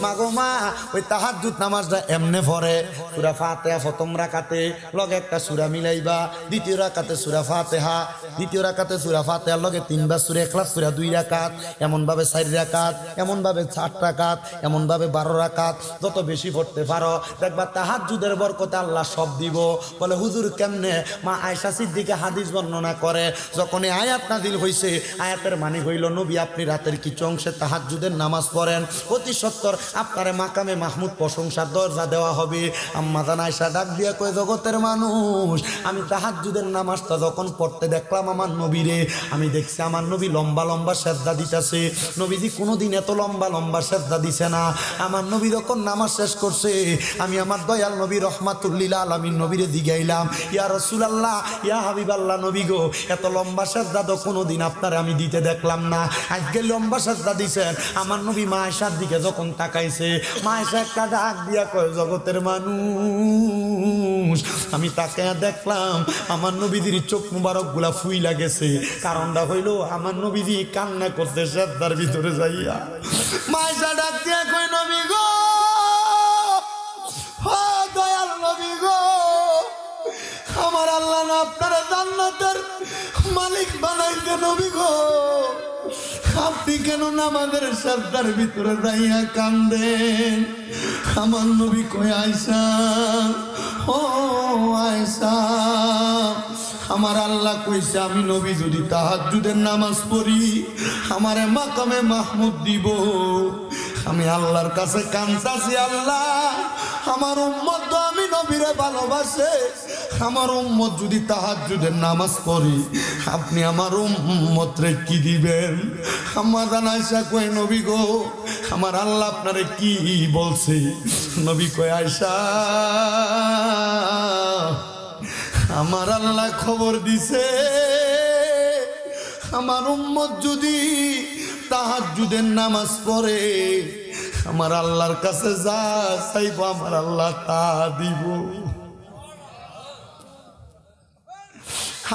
মা গো মা, ওই তাহাজ্জুদ নামাজটা এমনে পড়ে, সূরা ফাতিহা প্রথম রাকাতে লগে একটা সূরা মিলাইবা, দ্বিতীয় রাকাতে সূরা ফাতিহা, দ্বিতীয় রাকাতে সূরা ফাতিহার লগে 3 বার সূরা ইখলাস, সূরা 2 রাকাত, এমন ভাবে 4 রাকাত, এমন ভাবে 8 রাকাত, এমন ভাবে 12 রাকাত, যত বেশি পড়তে পারো দেখবা তাহাজ্জুদের বরকতে আল্লাহ সব দিব। বলে হুজুর কেমনে? মা আয়েশা সিদ্দিকা হাদিস বর্ণনা করে, যখন এই আয়াত নাযিল হইছে, আয়াতের মানে হইল নবী আপনি রাতের কিছু অংশে তাহাজ্জুদের নামাজ পড়েন, অতি সত্বর আপনারে মাকামে মাহমুদ প্রশংসার দরজা দেওয়া হবে। আম্মা জান আয়েশা ডাক দিয়া কয়, জগতের মানুষ, আমি তাহাজ্জুদের নামাজটা যখন পড়তে দেখলাম আমার নবীরে, আমি দেখছি আমার নবী লম্বা লম্বা সেজদা দিতেছে। নবীজি কোনোদিন এত লম্বা লম্বা সেজদা দিছে না। আমার নবী যখন নামাজ শেষ করছে, আমি আমার দয়াল নবী রহমাতুল লিল আলামিন নবীরে জিগাইলাম, ইয়া রাসূলুল্লাহ, ইয়া হাবিবাল্লাহ নবী গো, এত লম্বা সেজদা তো কোনোদিন আপনারে আমি দিতে দেখলাম না, আজকে লম্বা সেজদা দিছেন। আমার নবী মা আয়েশার দিকে যখন তাকাইছে, মা আয়েশা একটা ডাক দিয়া কয়, জগতের মানুষ, আমি তাকায়া দেখলাম আমার নবীজির চোখ মুবারক গুলা ফুইলা গেছে। কারণটা হইল আমার নবীজি কান্না করতে সেজদার ভিতরে যাইয়া। মা আয়েশা ডাক দিয়া কয়, নবী গো, ও দয়াল নবী গো, আমার আল্লাহ না আপনারা জান্নাতের মালিক বানাইছে নবী গো, আপনি কেন নামাজের সেজদার ভিতরে যাইয়া কান্দেন? আমার নবী কয়, আয়েশা, ও আয়েশা, আমার আল্লাহ কইছে আমি নবী যদি তাহাজ্জুদের নামাজ পড়ি আমারে মাকামে মাহমুদ দিব। আমি আল্লাহর কাছে কাঁদতাছি, আল্লাহ আমার উম্মত তো আমি নবীরে ভালোবাসে, আমার উম্মত যদি তাহাজ্জুদের নামাজ পড়ি আপনি আমার উম্মতরে কি দিবেন? আম্মা জান আয়েশা কয়, নবী গো, আমার আল্লাহ আপনারে কি বলছে? নবী কয়, আয়েশা, আমার আল্লাহ খবর দিছে আমার উম্মত যদি তাহাজ্জুদের নামাজ পড়ে আমার আল্লাহর কাছে যা চাইব আমার আল্লাহ তা দিব।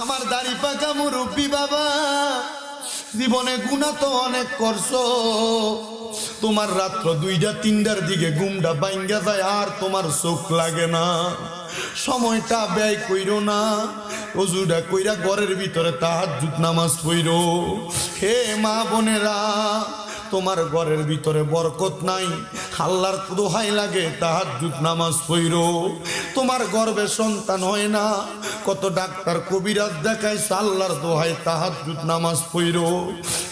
আমার দাড়ি পাকা মুরব্বী বাবা, জীবনে গুনাহ তো অনেক করছো, তোমার রাত্র 2টা-3টার দিকে ঘুমটা ভাঙ্গা যায় আর তোমার চোখ লাগে না, সময়টা ব্যয় কইরো না, ওযুটা কইরা ঘরের ভিতরে তাহাজ্জুদ নামাজ পড়ো। হে মা বোনেরা, তোমার ঘরের ভিতরে বরকত নাই, আল্লাহর দোহাই লাগে তাহাজ্জুদ নামাজ পড়ো। তোমার গর্ভে সন্তান হয় না, কত ডাক্তার কবিরাজ দেখাইছে, আল্লাহর দোহাই তাহাজ্জুদ নামাজ পড়ো।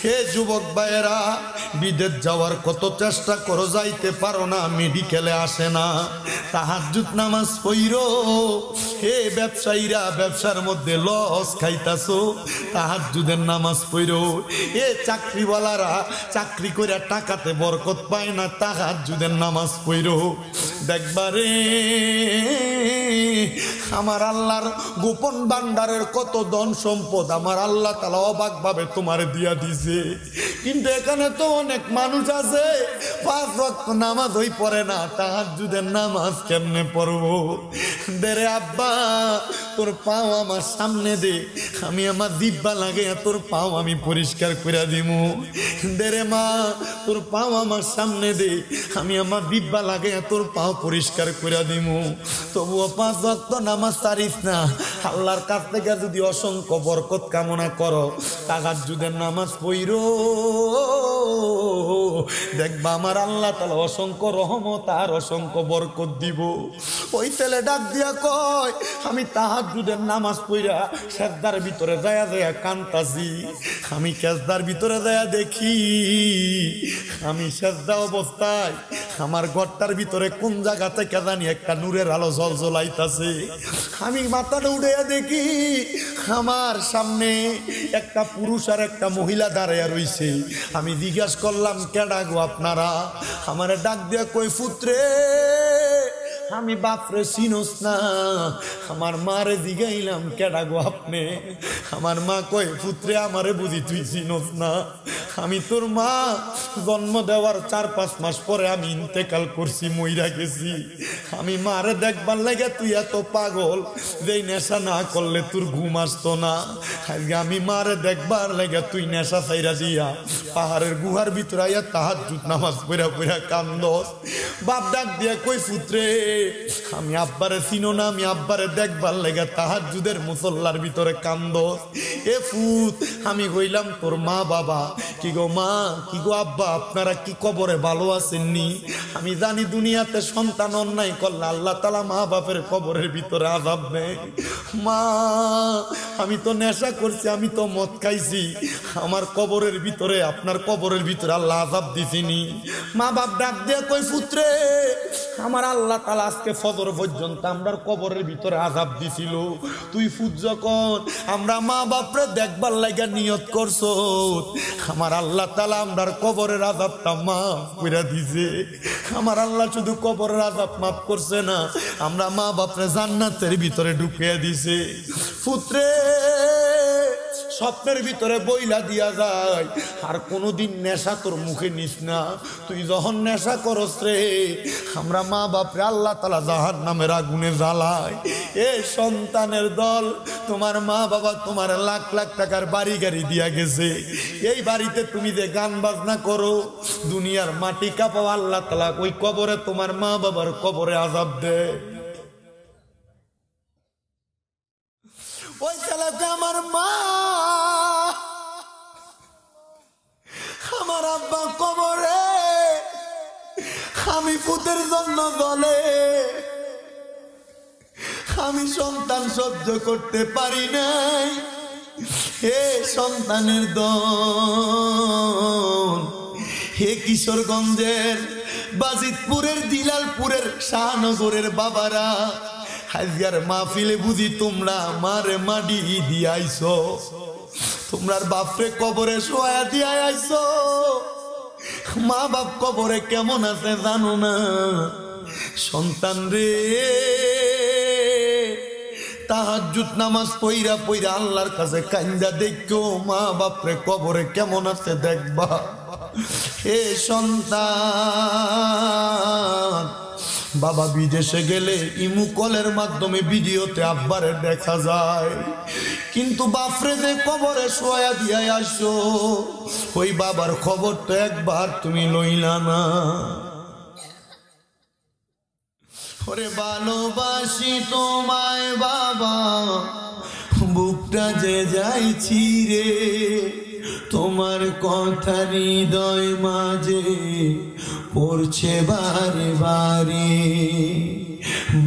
হে যুবক ভাইয়েরা, বিদেশ যাওয়ার কত চেষ্টা করো, যাইতে পারো না, মেডিকেলে আসে না, তাহাজ্জুদ নামাজ পড়ো। হে ব্যবসায়ীরা, ব্যবসার মধ্যে লস খাইতাছো, তাহাজ্জুদের নামাজ পড়ো। এ চাকরিওয়ালারা, চাকরি করে টাকাতে বরকত পায় না, তাহাজ্জুদের নামাজ পড়ো। দেখবারে আমার আল্লাহর গোপন ভান্ডারের কত ধন সম্পদ আমার আল্লাহ তাআলা অবাক ভাবে তোমার দিয়া দিছে, কিন্তু এখানে তো অনেক মানুষ আছে 5 ওয়াক্ত নামাজ হই পড়ে না, তাহাজ্জুদের নামাজ কেমনে পড়বো? দেরে আব্বা তোর পাও আমার সামনে দে, আমি আমার দিব্যা লাগে তোর পাও আমি পরিষ্কার করে দিমু। দেরে মা তোর পাও আমার সামনে দে, আমি আমার দিব্যা লাগে তোর পাও পরিষ্কার করে দিমু। তবুও 5 ওয়াক্ত নামাজ ছাড়িস না। আল্লাহর কাছ থেকে যদি অসংখ্য বরকত কামনা করো, তাহাজ্জুদের নামাজ পড়ো, দেখবা আমার আল্লাহ তাআলা অসংখ্য রহমত আর অসংখ্য বরকত দিব। ওই ছেলে ডাক দিয়া কয়, আমি তাহাজ্জুদের নামাজ পড়া সেজদার ভিতরে যায়া যায়া কান্তাছি। আমি সেজদার ভিতরে যায়া দেখি, আমি সেজদা অবস্থায় আমার ঘরটার ভিতরে কোন জায়গা থেকে জানি একটা নূরের আলো ঝলঝলাইতাছে। আমি মাথাটা উঠাইয়া দেখি, আমার সামনে একটা পুরুষ আর একটা মহিলা দাঁড়াইয়া রইছে। আমি জিজ্ঞাসা করলাম, কেডা গো আপনারা? আমার ডাক দিয়া কই, পুত্রে আমি বাপরে চিনোস না? আমার মারে জিগাইলাম, কেডা গো আপনি? আমার মা কই, পুত্রে আমারে বুঝি তুই চিনোস না? আমি তোর মা, জন্ম দেওয়ার 4-5 মাস পরে আমি ইন্তেকাল করছি, মইরা গেছি। আমি মারে দেখবার লাগে তুই এত পাগল যেই নেশা না করলে তোর ঘুম আসতো না। আজকে আমি মারে দেখবার লাগে তুই নেশা ছাইরা দিয়া পাহাড়ের গুহার ভিতরে আইয়া তাহাজ্জুদ নামাজ পড়া পড়া কান্দস। বাপ ডাক দিয়া কই, পুত্রে আমি আব্বারে চিনো না? আমি আব্বারে দেখবার লাগে তাহাজ্জুদের মুসল্লার ভিতরে কান্দস। এ ফুত, আমি হইলাম তোর মা বাবা। কি গো মা, কি গো আব্বা, আপনারা কি কবরে ভালো আছেননি? আমি জানি দুনিয়াতে সন্তান অন্যায় করলে আল্লাহ তাআলা মা বাপের কবরের ভিতরে আযাব দেয়। মা আমি তো নেশা করছি, আমি তো মদ খাইছি, আমার কবরের ভিতরে, আপনার কবরের ভিতরে আল্লাহ আযাব দিছিনি। মা বাপ ডাক দিয়ে কই, পুত্রে আমার আল্লাহ তাআলা আজকে ফজর পর্যন্ত আমরার কবরের ভিতরে আযাব দিছিল। তুই ফুট যখন আমরা মা বাপরে দেখবার লাগা নিয়ত করছো, আমার আল্লাহ তাআলা আমরার কবরের আযাবটা মাফ করে দিছে। আমার আল্লাহ শুধু কবরের আযাব মাফ করছে না, আমরা মা বাপরে জান্নাতের ভিতরে ঢুকিয়ে দিছে। পুত্রে স্বপ্নের ভিতরে বইলা দিয়া যায়, আর কোনোদিন নেশা তোর মুখে নিস না। তুই যখন নেশা করস রে, আমরা মা বাপরে আল্লাহ তাআলা জাহান্নামের আগুনে জ্বালায়। এ সন্তানের দল, তোমার মা বাবা তোমার লাখ লাখ টাকার বাড়ি গাড়ি দিয়া গেছে, এই বাড়িতে তুমি যে গান বাজনা করো, দুনিয়ার মাটি কাঁপাও, আল্লাহ তাআলা ওই কবরে তোমার মা বাবার কবরে আযাব দেয়। ওই ছেলেকে আমার মা, আমার আব্বা কবরে, আমি পুতের জন্য জ্বলে, আমি সন্তান সহ্য করতে পারি নাই। হে সন্তানের দল, হে কিশোরগঞ্জের, বাজিতপুরের, দিলালপুরের, শাহনগরের বাবারা, আজকের মাহফিলে বুঝি তোমরা আমারে মাটি দিয়াইছো, তোমরার বাপরে কবরে শোয়া দিয়া আইছো। মা বাপ কবরে কেমন আছে জানো না? সন্তান রে, তাহাজ্জুদ নামাজ পইরা পইরা আল্লাহর কাছে কান্দা দেখো, মা বাপরে কবরে কেমন আছে দেখবা। হে সন্তান, বাবা বিদেশে গেলে ইমু কলের মাধ্যমে ভিডিওতে আব্বারে দেখা যায়, কিন্তু বাপরে যে কবরে শোয়া দিয়া আসো, ওই বাবার খবর তো একবার তুমি লইলা না। ওরে ভালোবাসি তোমায় বাবা, বুকটা যে যাইছি রে, তোমার কথা হৃদয় মাঝে পড়ছে বারে বারে।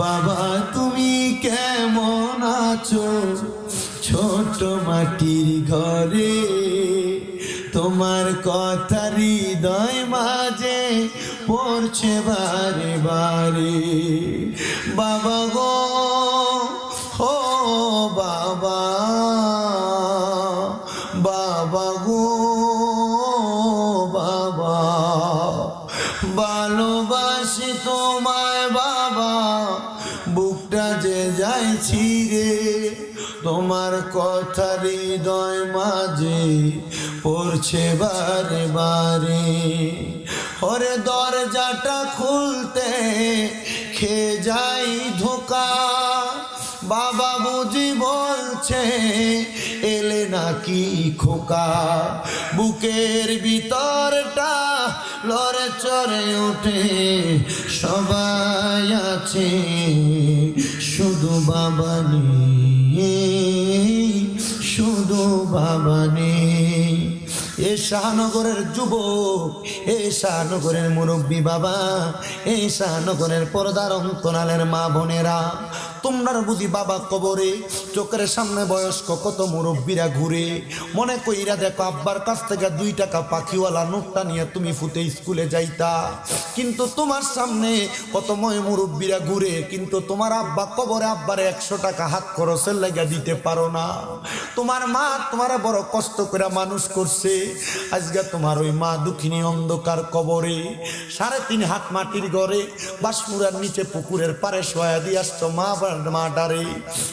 বাবা তুমি কেমন আছো ছোট মাটির ঘরে, তোমার কথা হৃদয় মাঝে পড়ছে বারে বারে। বাবা গো, ও বাবা, বাবা গো বাবা, ভালোবাসি তোমায় বাবা, বুকটা যে যাইছি রে, তোমার কথা হৃদয় মাঝে পড়ছে বারে বারে। ওরে দরজাটা খুলতে খেয়ে যাই ধোকা, বলছে এলে নাকি খোকা, বুকের ভিতরটা লড়ে চড়ে ওঠে, সবাই আছে শুধু বাবা নেই, শুধু বাবা নেই। এ শাহনগরের যুবক, এ শাহনগরের মুরব্বী বাবা, এই শাহনগরের পর্দার অন্তরালের মা বোনেরা, তোমরা বুঝি বাবা কবরে চোখের সামনে বয়স্ক কত মুরব্বীরা ঘুরে, মনে কইরা দেখো আব্বার কাছ থেকে 2 টাকা পাখিওয়ালা নোটটা নিয়ে তুমি ফুটে স্কুলে যাইতা, কিন্তু তোমার সামনে কত মুরব্বীরা ঘুরে, কিন্তু তোমার আব্বা কবরে আব্বারে 100 টাকা হাত খরচের লাগা দিতে পারো না। তোমার মা তোমার বড় কষ্ট করে মানুষ করছে, আজকে তোমার ওই মা দুঃখিনী অন্ধকার কবরে 3.5 হাত মাটির ঘরে বাসমুরার নিচে পুকুরের পারে শোয়া দিয়ে আসছো মাটারে।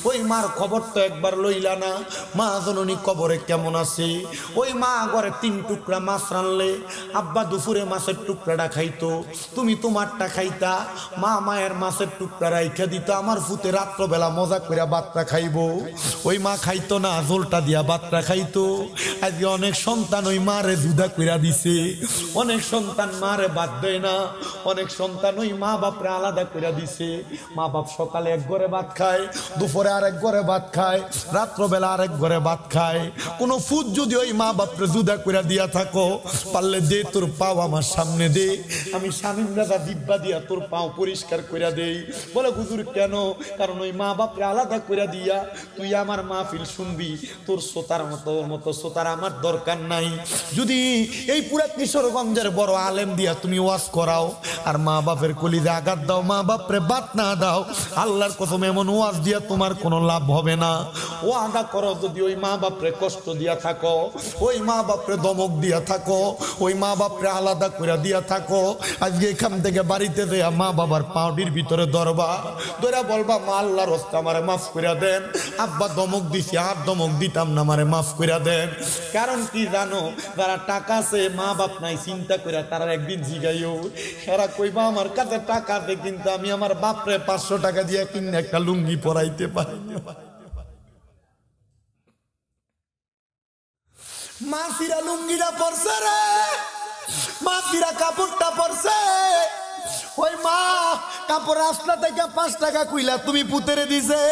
ওই মার খবর তো একবার লইলা না, মা জননী কবরে কেমন আছে। ওই মা ঘরে 3 টুকরা মাছ রানলে আব্বা দুপুরে মাছের টুকরাটা খাইতো, তুমি তোমারটা খাইতা, মা মায়ের মাছের টুকরা রাইখা দিত, আমার ফুতে রাত্রবেলা মজা করে বাতটা খাইবো। ওই মা খাইতো না, ঝোলটা দিয়া বাতটা খাইতো। আজকে অনেক সন্তান ওই মারে জুদা কইরা দিছে, অনেক সন্তান মারে বাদ দেয় না, অনেক সন্তান ওই মা বাপরে আলাদা কইরা দিছে। মা বাপ সকালে এক ঘরে ভাত খায়, দুপুরে আরেক ঘরে ভাত খায়, রাত্রবেলা আরেক ঘরে ভাত খায়। কোন ফুট যদি ওই মা বাপরে জুদা কইরা দিয়া থাকো, পারলে দে তোর পাও আমার সামনে দে, আমি শামিম রাজা দিব্যা দিয়া তোর পাও পরিষ্কার কইরা দেই। বলে হুজুর কেন? কারণ ওই মা বাপরে আলাদা কইরা দিয়া তুই আমার মাহফিল শুনবি, তোর শ্রোতার মতো শ্রোতার আমার দরকার নাই। যদি এই পুরা কিশোরগঞ্জের বড় আলেম দিয়া তুমি ওয়াজ করাও আর মা বাপের কলিজা আঘাত দাও, মা বাপরে বাত না দাও, আল্লাহর কসম এমন ওয়াজ দিয়া তোমার কোনো লাভ হবে না। ও আদা করো যদি ওই মা বাপরে কষ্ট দিয়া থাকো, ওই মা বাপরে দমক দিয়া থাকো, ওই মা বাপরে আলাদা করে দিয়া থাকো, আজকে এখান থেকে বাড়িতে যাইয়া মা বাবার পাউডির ভিতরে ধরবা, ধরে বলবা মা আল্লাহর রাস্তা আমারে মাফ করে দেন, আব্বা দমক দিছি আর দমক দিতাম না, আমারে মাফ করে দেন। কারণ কি জানো, যারা টাকা আছে মা বাপ নাই চিন্তা করে তারা একদিন জিগাইও, এরা কইবা আমার কাছে টাকা আছে কিন্তু আমি আমার বাপরে 500 টাকা দিয়ে কিনে একটা লুঙ্গি পরাইতে পারি না। মাসিরা লুঙ্গিটা পরছে রে, মাসিরা কাপড়টা পরছে, ওই মা কাপড় রাস্তা থেকে 5 টাকা কইলা তুমি পুতেরে দিছে,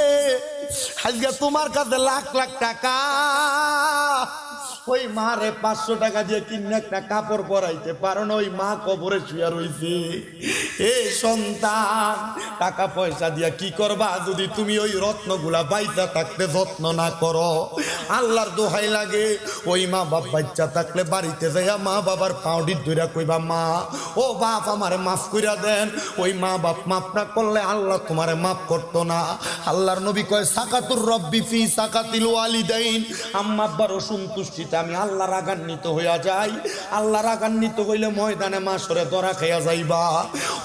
আজকে তোমার কাছে লাখ লাখ টাকা। ওই মা রে 500 টাকা দিয়ে কিনে একটা কাপড় পরাইতে পারো না, ওই মা কবরে শুয়া রইছে। এ সন্তান, টাকা পয়সা দিয়া কি করবা যদি তুমি ওই রত্নগুলা বাইচা থাকতে যত্ন না করো? আল্লাহর দোহাই লাগে, ওই মা বাপ বাচ্চা থাকলে বাড়িতে যাইয়া মা বাবার পাউডির ধইরা কইবা মা ও বাপ আমারে মাফ কইরা দেন। ওই মা বাপ মাফ না করলে আল্লাহ তোমারে মাফ করতো না। আল্লাহর নবী কয় সাকাতুর রব্বি ফি সাকাতিল ওয়ালিদাইন, আম্মা আব্বার অসন্তুষ্টিতে আমি আল্লাহ রাগান্বিত হইয়া যাই। আল্লাহ রাগান্বিত হইলে ময়দানে মাসরে ধরা খাইয়া যাইবা।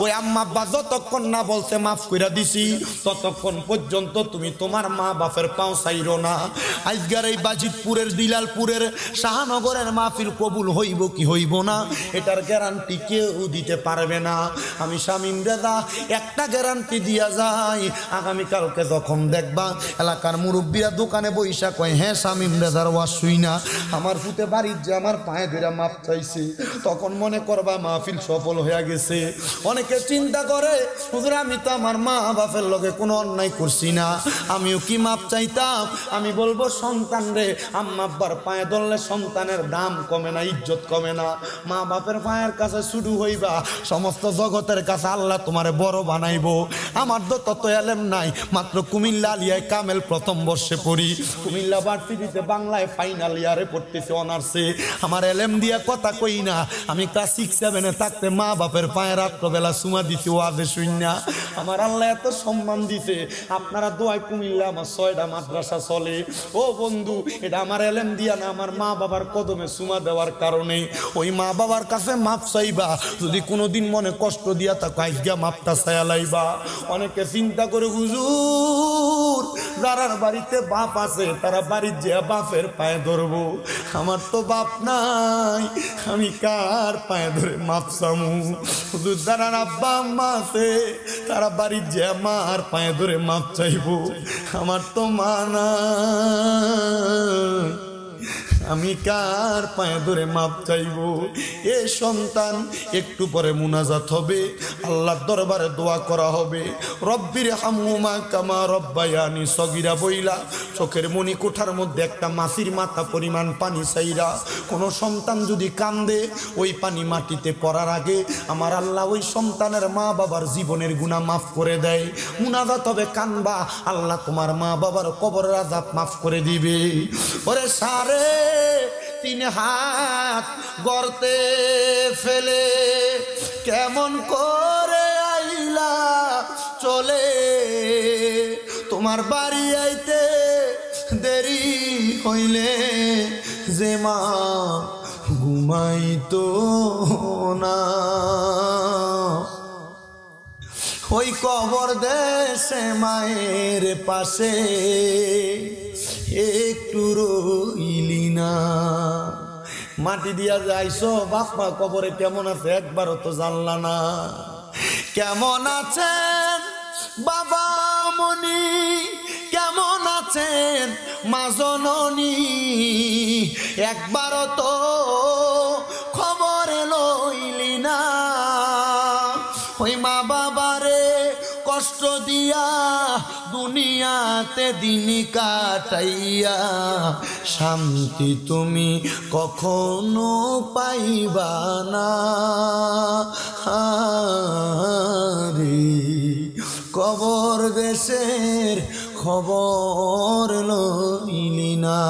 ওই আম্মা আব্বা যতক্ষণ না বলছে মাফ কইরা দিছি ততক্ষণ পর্যন্ত তুমি তোমার মা বাপের পাও ছাইরো না। আজকের এই বাজিতপুরের দিলালপুরের শাহনগরের মাহফিল কবুল হইব কি হইব না এটার গ্যারান্টি কেউ দিতে পারবে না। আমি শামিম রেজা একটা গ্যারান্টি দিয়া যাই, আগামীকালকে যখন দেখবা এলাকার মুরব্বীরা দোকানে বইসা কয় হ্যাঁ শামিম রেজার ওয়াজ শুই না, আমার ফুতে বাড়ির যে আমার পায়ে ধরে মাপ চাইছে, তখন মনে করবা মাহফিল সফল হয়ে গেছে। অনেকে চিন্তা করে হুজুর আমি তো আমার মা বাপের লগে কোনো অন্যায় করছি না, আমিও কি মাপ চাইতাম? আমি বলবো সন্তান রে আম্মা আব্বার পায়ে ধরলে সন্তানের দাম কমে না, ইজ্জত কমে না। মা বাপের পায়ের কাছে শুরু হইবা, সমস্ত জগতের কাছে আল্লাহ তোমারে বড় বানাইবো। আমার তো তত এলেম নাই, মাত্র কুমিল্লা আলিয়ায় কামেল প্রথম বর্ষে পড়ি, কুমিল্লা ভার্সিটিতে বাংলায় ফাইনাল ইয়ারে পড়তেছি অনার্সে। আমার এলেম দিয়া কথা কই না, আমি ক্লাস 6-7 থাকতে মা বাপের পায়ে রাত্রবেলা সুমা দিছি ওয়াজে শুইনা। আমার আল্লাহ এত সম্মান দিছে, আপনারা দোয়ায় কুমিল্লা আমার 6টা মাদ্রাসা চলে। ও বন্ধু, এটা আমার এলেম দিয়া না, আমার মা বাবার কদমে সুমা দেওয়ার কারণে। ওই মা বাবার কাছে মাপ চাইবা, যদি কোনোদিন মনে কষ্ট দিয়া থাকো আজকে মাপটা চাইয়া লাইবা। অনেকে চিন্তা করে হুজুর যারার বাড়িতে বাপ আছে তারা বাড়ির যে বাপের পায়ে ধরবো। আমার তো বাপ নাই, আমি কার পায়ে ধরে মাপ চামু? হুজুর যারার আব্বা আম্মা আছে তারা বাড়ির যে মার পায়ে ধরে মাপ চাইবো। আমার তো মা নাই, আমি কার পায়ে ধরে মাপ চাইবো? এ সন্তান একটু পরে মুনাজাত হবে, আল্লাহর দরবারে দোয়া করা হবে। রব্বির হামহুমা কামা রব্বায়ানি সগীরা বইলা চোখের মনি কোঠার মধ্যে একটা মাছির মাথা পরিমাণ পানি চাইরা কোনো সন্তান যদি কান্দে ওই পানি মাটিতে পড়ার আগে আমার আল্লাহ ওই সন্তানের মা বাবার জীবনের গুনাহ মাফ করে দেয়। মুনাজাত হবে, কানবা, আল্লাহ তোমার মা বাবার কবরের আযাব মাফ করে দিবে। ওরে সারে 3 হাত গর্তে ফেলে কেমন করে আইলা চলে, তোমার বাড়ি আইতে দেরি হইলে যে মা ঘুমাইতো না, ওই কবর দেশে মায়ের পাশে একটু রইলি না। মাটি দিয়া যাইছো, বাপমা কবরে কেমন আছে একবারও তো জানলা না। কেমন আছেন বাবা মনি, কেমন আছেন মা জননী, একবারও তো খবরে লইলি না। ওই মা বাবারে কষ্ট দিয়া দুনিয়াতে দিন কাটাইয়া শান্তি তুমি কখনো পাইবা না রে। কবর দেশের খবর লইলি না।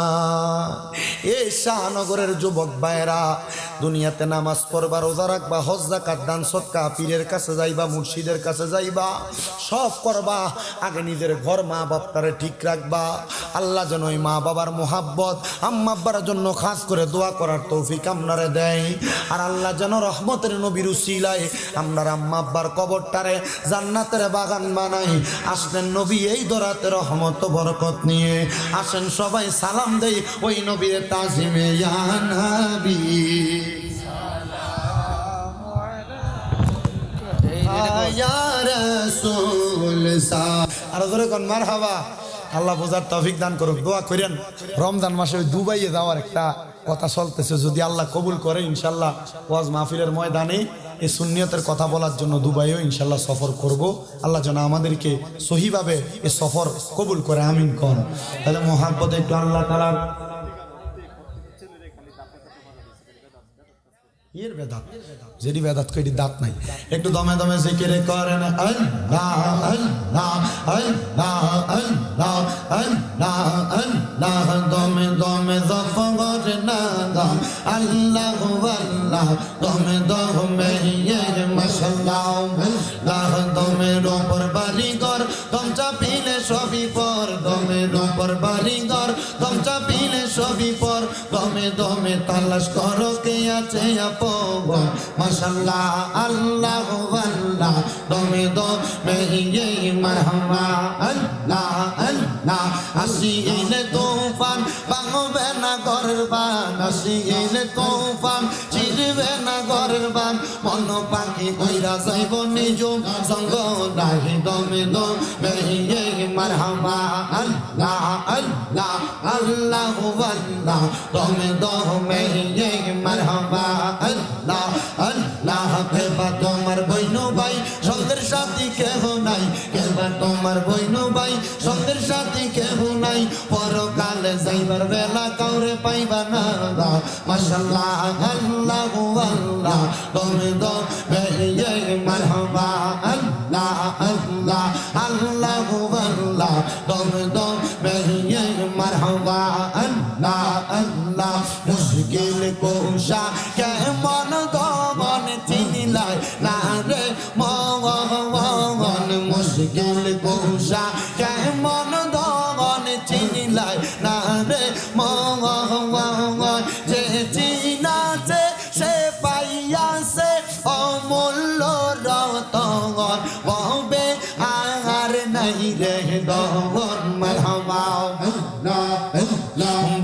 এ শাহনগরের যুবক ভাইরা, দুনিয়াতে নামাজ পড়বা, রোজা রাখবা, হজ যাকাত দান সদকা, পীরের কাছে যাইবা, মুর্শিদের কাছে যাইবা, সব করবা। আগে নিজের ঘর মা বাপটারে ঠিক রাখবা। আল্লাহ যেন ওই মা বাবার মোহাব্বত আম্মা আব্বার জন্য খাস করে দোয়া করার তৌফিক আপনারে দেয়। আর আল্লাহ যেন রহমতের নবীর উসিলায় আপনার আম্মা আব্বার কবরটারে জান্নাতের বাগান বানাই। আসলেন নবী এই দরাতে রহমত বরকত নিয়ে, আসেন সবাই সালাম দেই ওই নবীর তাজিমে ইয়া নবী ইয়া রাসূল আর ধরে কোন মারহাবা। আল্লাহ বোঝার তৌফিক দান করুক। দোয়া করেন রমজান মাসে ওই দুবাইয়ে যাওয়ার একটা কথা চলতেছে, যদি আল্লাহ কবুল করে ইনশাল্লাহ ওয়াজ মাহফিলের ময়দানে এই সুন্নিয়তের কথা বলার জন্য দুবাইও ইনশাল্লাহ সফর করব। আল্লাহ যেন আমাদেরকে সহিভাবে এই সফর কবুল করে, আমিন কোন। তাহলে মোহাব্বত একটু আল্লাহ তাআলার এর বেদাত, যেটি বেদাত কইটি দাঁত নাই, একটু দমে দমে জিকির করেন আল্লাহ আল্লাহ আল্লাহ আল্লাহ আল্লাহ আল্লাহ, দমে দমে জফর না দম আল্লাহ আল্লাহ, দমে দমে মাশাআল্লাহ আল্লাহ, দমের উপর বাড়িঘর দম চাপিলে সবই পর, দমের উপর বাড়িঘর দম চাপিলে সবই পর, দমে দমে তালাশ করো কে আছে আপন মাশাআল্লাহ আল্লাহ আল্লাহ, দমে দমে মারহাবা আল্লাহ আল্লাহ। আসিলে তুফান ভাঙবে না ঘরের বান, আসিলে তুফান চিরবে না ঘরের বান, মন পাখি কইরা যাইব নিজুম সঙ্গ নাই, দমে দমে মারহাবা আল্লাহ আল্লাহ আল্লাহ আল্লাহ, দমে দমে মারহাবা আল্লাহ আল্লাহ। কেবা তোমার বইনু ভাই সঙ্গের সাথী কেহ নাই, কেবা তোমার বইনু ভাই সঙ্গের সাথী কেহ নাই, পরকালে যাইবার বেলা কাউরে পাইবা না মাশাআল্লাহ আল্লাহ আল্লাহ, দমে দমে মারহাবা আল্লাহ আল্লাহ আল্লাহ আল্লাহ, দমে দমে মারহাবা আল্লাহ আল্লাহ। মুশকিল কোশা কেমন দমন চিনিলাই না রে মন, মুশকিল কোশা কেমন দমন চিনিলাই না রে মন, যে চিনাছে সে পাইয়াছে অমূল্য রতন, ববে আর নাই নাই রে দমন মারহাবা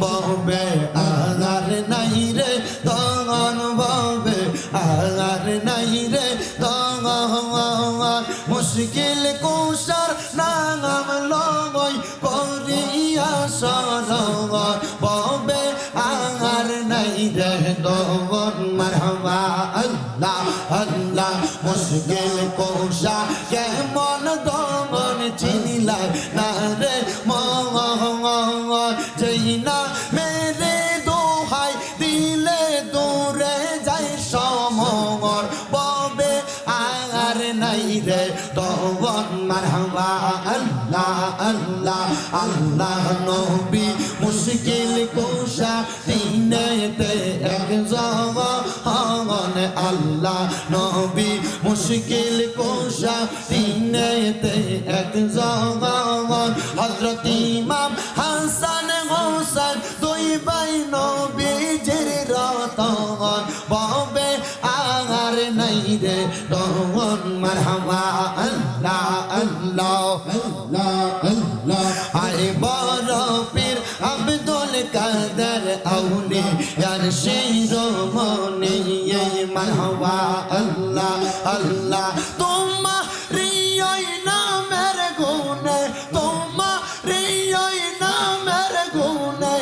ববে আগার নাই রে দমন ববে আগার নাই রে দমন মুশকিল কুশার নাম লবই করিয়া সরগর ববে আগার নাই রে দমন মারহাবা আল্লাহ আল্লাহ মুশকিল কুশা কেমন দমন চিনিলাই না রে মন যেই না মেরে দোহাই দিলে দূরে যাই সমর ববে আর নাই রে দমন মারহাবা আল্লাহ আল্লাহ আল্লাহ নবী মুশকিল কুশা দিনেতে একজন আল্লাহ নবী মুশকিল কুশা দিনেতে একজন হযরত ইমাম হাসান হোসেন দুই ভাই নবীজির রতন ববে আর নাই রে দমন মারহাবা আল্লাহ আল্লাহ আল্লাহ আল্লাহ আরে বড় পীর আব্দুল কাদের আউলিয়ার শিরোমণি মারহাবা আল্লাহ আল্লাহ তোমারি ওই নামের গুণে তোমারি ওই নামের গুণে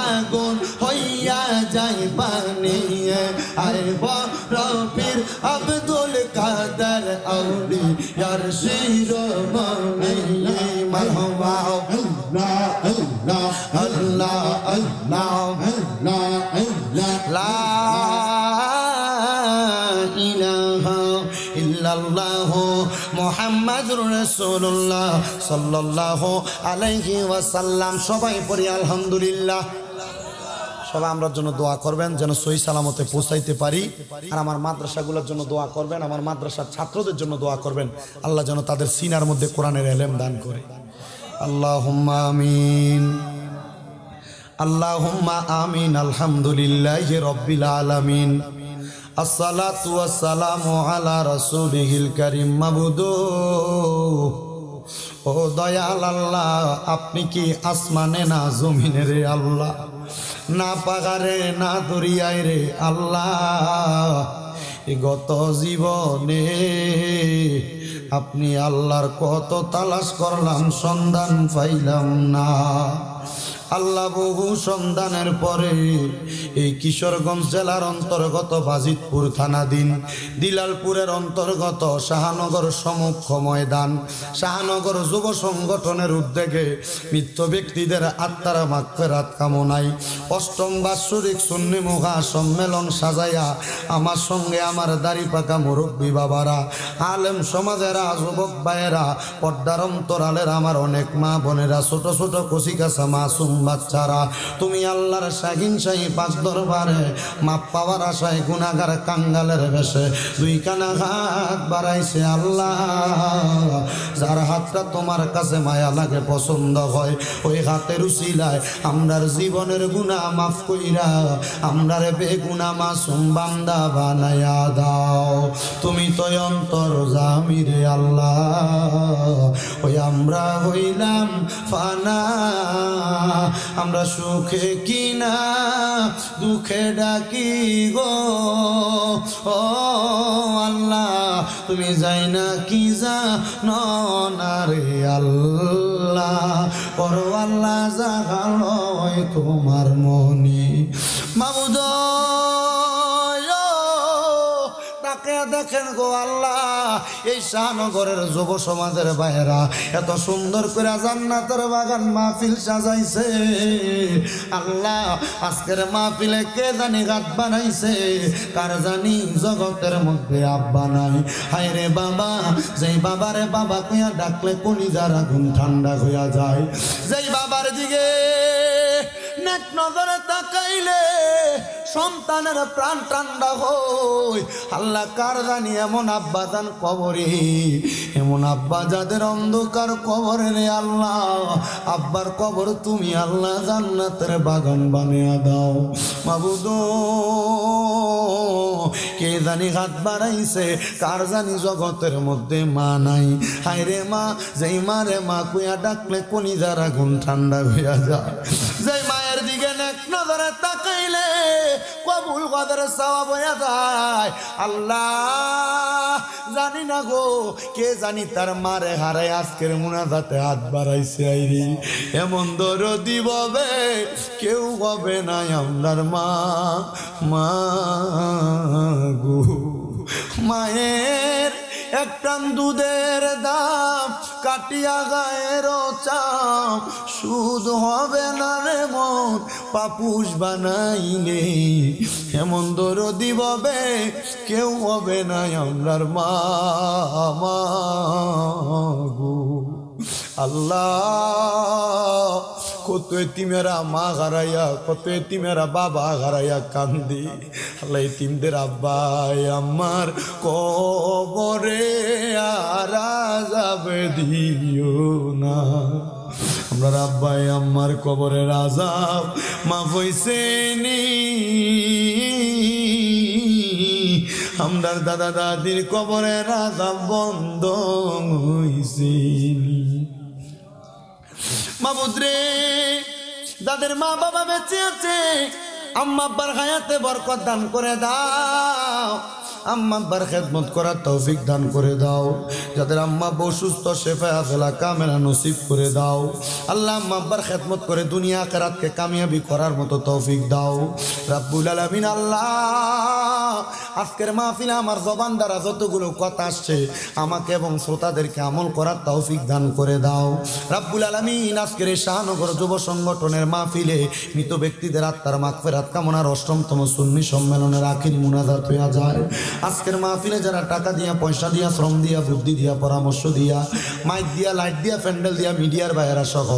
আগুন হইয়া যায় বানিয়ে আরে বড় পীর আব্দুল কাদের আউলিয়ার শিরোমণি মারহাবা আল্লাহ আল্লাহ আল্লাহ আল্লাহ আল্লাহ আল্লাহ লা ইলাহা ইল্লাল্লাহু মুহাম্মাদুর রাসূলুল্লাহ সাল্লাল্লাহু আলাইহি ওয়াসাল্লাম সবাই পড়ি আলহামদুলিল্লাহ সবাই আমরার জন্য দোয়া করবেন যেন সহি সালামতে পৌঁছাইতে পারি আর আমার মাদ্রাসাগুলোর জন্য দোয়া করবেন আমার মাদ্রাসার ছাত্রদের জন্য দোয়া করবেন আল্লাহ যেন তাদের সিনার মধ্যে কোরআনের ইলম দান করে আল্লাহুম্মা আমিন আল্লাহুম্মা আমিন আলহামদুলিল্লাহি রাব্বিল আলামিন আসসালাতু ওয়াসসালামু আলা রাসূলিহিল কারীম মাবুদু ও দয়াল আল্লাহ আপনি কি আসমানে না জমিনে রে আল্লাহ না পাগারে না দরিয়ায় রে আল্লাহ গত জীবনে আপনি আল্লাহর কত তালাশ করলাম সন্ধান পাইলাম না আল্লাহ বহু সন্ধানের পরে এই কিশোরগঞ্জ জেলার অন্তর্গত বাজিতপুর থানাধীন দিলালপুরের অন্তর্গত শাহনগর সমুখ ময়দান শাহনগর যুব সংগঠনের উদ্যোগে মৃত ব্যক্তিদের আত্মার মাগফিরাত কামনায় অষ্টম বাৎসরিক সুন্নি মুগা সম্মেলন সাজাইয়া আমার সঙ্গে আমার দাড়ি পাকা মুরব্বী বাবারা আলেম সমাজেরা যুবক ভাইয়েরা পর্দার অন্তরালের আমার অনেক মা বোনেরা ছোট ছোট কচিকাছা মাসুম বাচ্চারা তুমি আল্লাহর শাহিন শাহী পাঁচ দরবারে মাপ পাওয়ার আশায় গুনাহগার কাঙ্গালের বেশে দুই কানা হাত বাড়াইছে আল্লাহ যার হাতটা তোমার কাছে মায়া লাগে পছন্দ হয় ওই হাতের উসিলায় আমরার জীবনের গুনাহ মাফ কইরা আমরারে বেগুনাহ মাসুম বান্দা বানায়া দাও তুমি তো অন্তর্যামী রে আল্লাহ ওই আমরা হইলাম ফানা আমরা সুখে কিনা দুঃখে ডাকি গো ও আল্লাহ তুমি যাই না কি জানো না রে আল্লাহ করো আল্লাহ জাগালো তোমার মনি মাবুদ দেখেন গো আল্লাহ এই শাহনগরের যুব সমাজের ভাইয়েরা এত সুন্দর করে জান্নাতের বাগান মাহফিল সাজাইছে আল্লাহ আজকের মাহফিলে কে জানি গাত বানাইছে কার জানি জগতের মধ্যে আব্বা নাই হায় রে বাবা যেই বাবারে বাবা কইয়া ডাকলে কলিজার আগুন ঠান্ডা হইয়া যায় যেই বাবার দিকে নেক নজরে তাকাইলে সন্তানের প্রাণ ঠান্ডা হয়। আল্লাহ কার জানি এমন আব্বা জান কবরে, এমন আব্বা যাদের অন্ধকার কবরে রে আল্লাহ, আব্বার কবর তুমি আল্লাহ জান্নাতের বাগান বানিয়ে দাও মাবুদ। কে জানি হাত বাড়াইছে, কার জানি জগতের মধ্যে মা নাই। হায় রে মা, যেই মারে মা কুয়া ডাকলে কলিজার আগুন ঠান্ডা হইয়া যায়। যেই মায়ের দিকে এক নজরে তাকাইলে কবুল কদর সওয়াব হইয়া যায়। আল্লাহ জানি না গো, কে জানি তার মারে হারায় আজকের মুনাজাতে হাত বাড়াইছে। আইরি এমন দরদি ববে কেউ হবে না আমরার মা। মা গো, মায়ের এক টান দুধের দাম কাটিয়া গায়ের চাম, সুদ হবে না রে মন পাপুষ বানাইলে। এমন দরদি ববে কেউ হবে না আমরার মা। মা গো আল্লাহ, কত এতিমেরা মা হারাইয়া, কত এতিমেরা বাবা হারাইয়া কান্দি। আল্লাহ এতিমদের আব্বাই আমার কবরে আর আযাব দিও না। আমরা আব্বাই আমার কবরের আযাব মাফ হইছে নি, আমরার দাদা দাদির কবরের আযাব বন্ধ হইছে নি। মাবুদ রে, যাদের মা বাবা বেঁচে আছে আম্মা আব্বার হায়াতে বরকত দান করে দাও। আম্মা আব্বার খেদমত করার তৌফিক দান করে দাও। যাদের আম্মা আব্বা অসুস্থ শেফা আফেলা কামেলা নসিব করে দাও। আল্লাহ আম্মা আব্বার খেদমত করে দুনিয়া আখিরাতকে কামিয়াবি করার মতো তৌফিক দাও রাব্বুল আলামিন। আল্লাহ আজকের মাহফিলে আমার জবান দ্বারা যতগুলো কথা আসছে আমাকে এবং শ্রোতাদেরকে আমল করার তৌফিক দান করে দাও রাব্বুল আলামিন। আজকের এই শাহনগর যুব সংগঠনের মাহফিলে মৃত ব্যক্তিদের আত্মার মাগফিরাত কামনার ৮ম সুন্নি সম্মেলনের আখির মুনাজাত হয়ে যায়। আজকের মাহফিলে যারা টাকা দিয়া, পয়সা দিয়া, শ্রম দিয়া, বুদ্ধি দিয়া, পরামর্শ দিয়া, মাইক দিয়া, লাইট দিয়া, প্যান্ডেল দিয়া, মিডিয়ার বাইরা সহ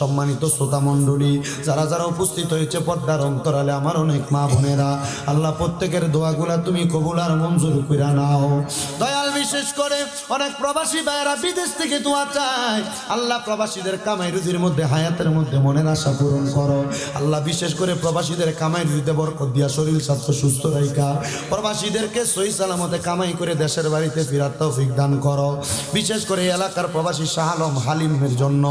সম্মানিত শ্রোতা মণ্ডলী যারা যারা উপস্থিত হয়েছে পর্দার অন্তরালে আমার অনেক মা বোনেরা, আল্লাহ প্রত্যেকের দোয়াগুলা তুমি কবুল আর মঞ্জুর কইরা নাও দয়াল। বিশেষ করে অনেক প্রবাসী ভাইয়েরা বিদেশ থেকে দোয়া চায়। আল্লাহ প্রবাসীদের কামাই রুজির মধ্যে, হায়াতের মধ্যে মনের আশা পূরণ করো আল্লাহ। বিশেষ করে প্রবাসীদের কামাই রুজিতে বরকত দিয়া শরীর স্বাস্থ্য সুস্থ রাখা, প্রবাসীদেরকে সহি সালামতে কামাই করে দেশের বাড়িতে ফিরার তৌফিক দান করো। বিশেষ করে এলাকার প্রবাসী শাহ আলম হালিমের জন্য,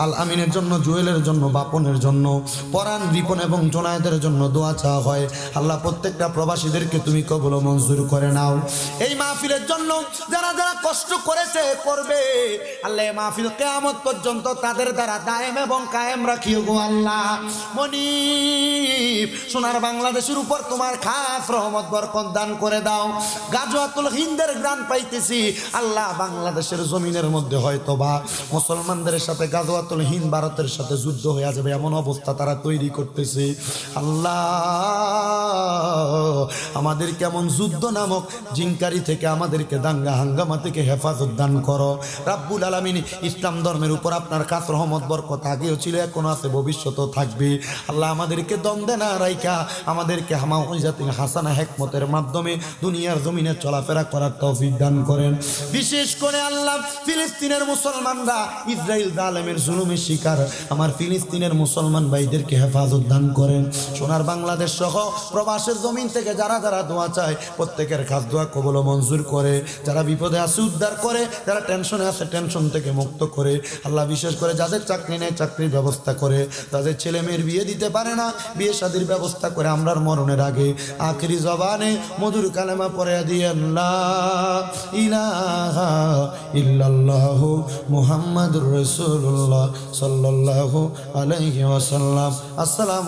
আল আমিনের জন্য, জুয়েলের জন্য, বাপনের জন্য, পরাণ, রিপন এবং জোনায়েদের জন্য দোয়া চাওয়া হয়। আল্লাহ প্রত্যেকটা প্রবাসীদেরকে তুমি কবুল ও মঞ্জুর করে নাও। এই মাহফিলের জন্য যারা যারা কষ্ট করেছে, করবে, আল্লাহ এই মাহফিল কিয়ামত পর্যন্ত তাদের দ্বারা দায়েম এবং কায়েম রাখিও গো আল্লাহ। মনিব সোনার বাংলাদেশের উপর তোমার খাস রহমত বরকত দান করে দাও। গাজওয়াতুল হিন্দের গ্রান পাইতেছি আল্লাহ। বাংলাদেশের জমিনের মধ্যে হয়তো বা মুসলমানদের সাথে গাজওয়াতুল হিন্দ ভারতের সাথে যুদ্ধ হয়ে যাবে এমন অবস্থা তারা তৈরি করতেছে। আল্লাহ আমাদের কেমন যুদ্ধ নামক জিনকারি থেকে, আমাদেরকে দাঙ্গা হাঙ্গামা থেকে হেফাজত দান করো রাব্বুল আলামিন। ইসলাম ধর্মের উপর আপনার খাস রহমত বরকত আগেও ছিল, এখনো আছে, ভবিষ্যতেও থাকবে। আল্লাহ আমাদেরকে দ্বন্দ্বে না রাইখা আমাদেরকে হামাউজাতিন হাসানা হিকমতের মাধ্যমে দুনিয়ার জমিনে চলাফেরা করার তৌফিক দান করেন। বিশেষ করে আল্লাহ ফিলিস্তিনের মুসলমানরা ইসরাইল জালেমের জুলুমের শিকার আমার ফিলিস্তিনের মুসলমান ভাইদেরকে হেফাজত দান করেন। সোনার বাংলাদেশ সহ প্রবাসের জমিন থেকে যারা যারা দোয়া চায় প্রত্যেকের খাস দোয়া কবুল ও মঞ্জুর করে। যারা বিপদে আছে উদ্ধার করে, যারা টেনশনে আছে টেনশন থেকে মুক্ত করে। আল্লাহ বিশেষ করে যাদের চাকরি নেই চাকরির ব্যবস্থা করে, তাদের ছেলে মেয়ের বিয়ে দিতে পারে না বিয়ে শাদীর ব্যবস্থা করে আমরার মরণের আগে আখিরি জবানে মধুর কালেমা পড়ে দিয়েন লা ইলাহা ইল্লাল্লাহু মুহাম্মাদুর রাসূলুল্লাহ সাল্লাল্লাহু আলাইহি ওয়াসাল্লাম। আসসালামু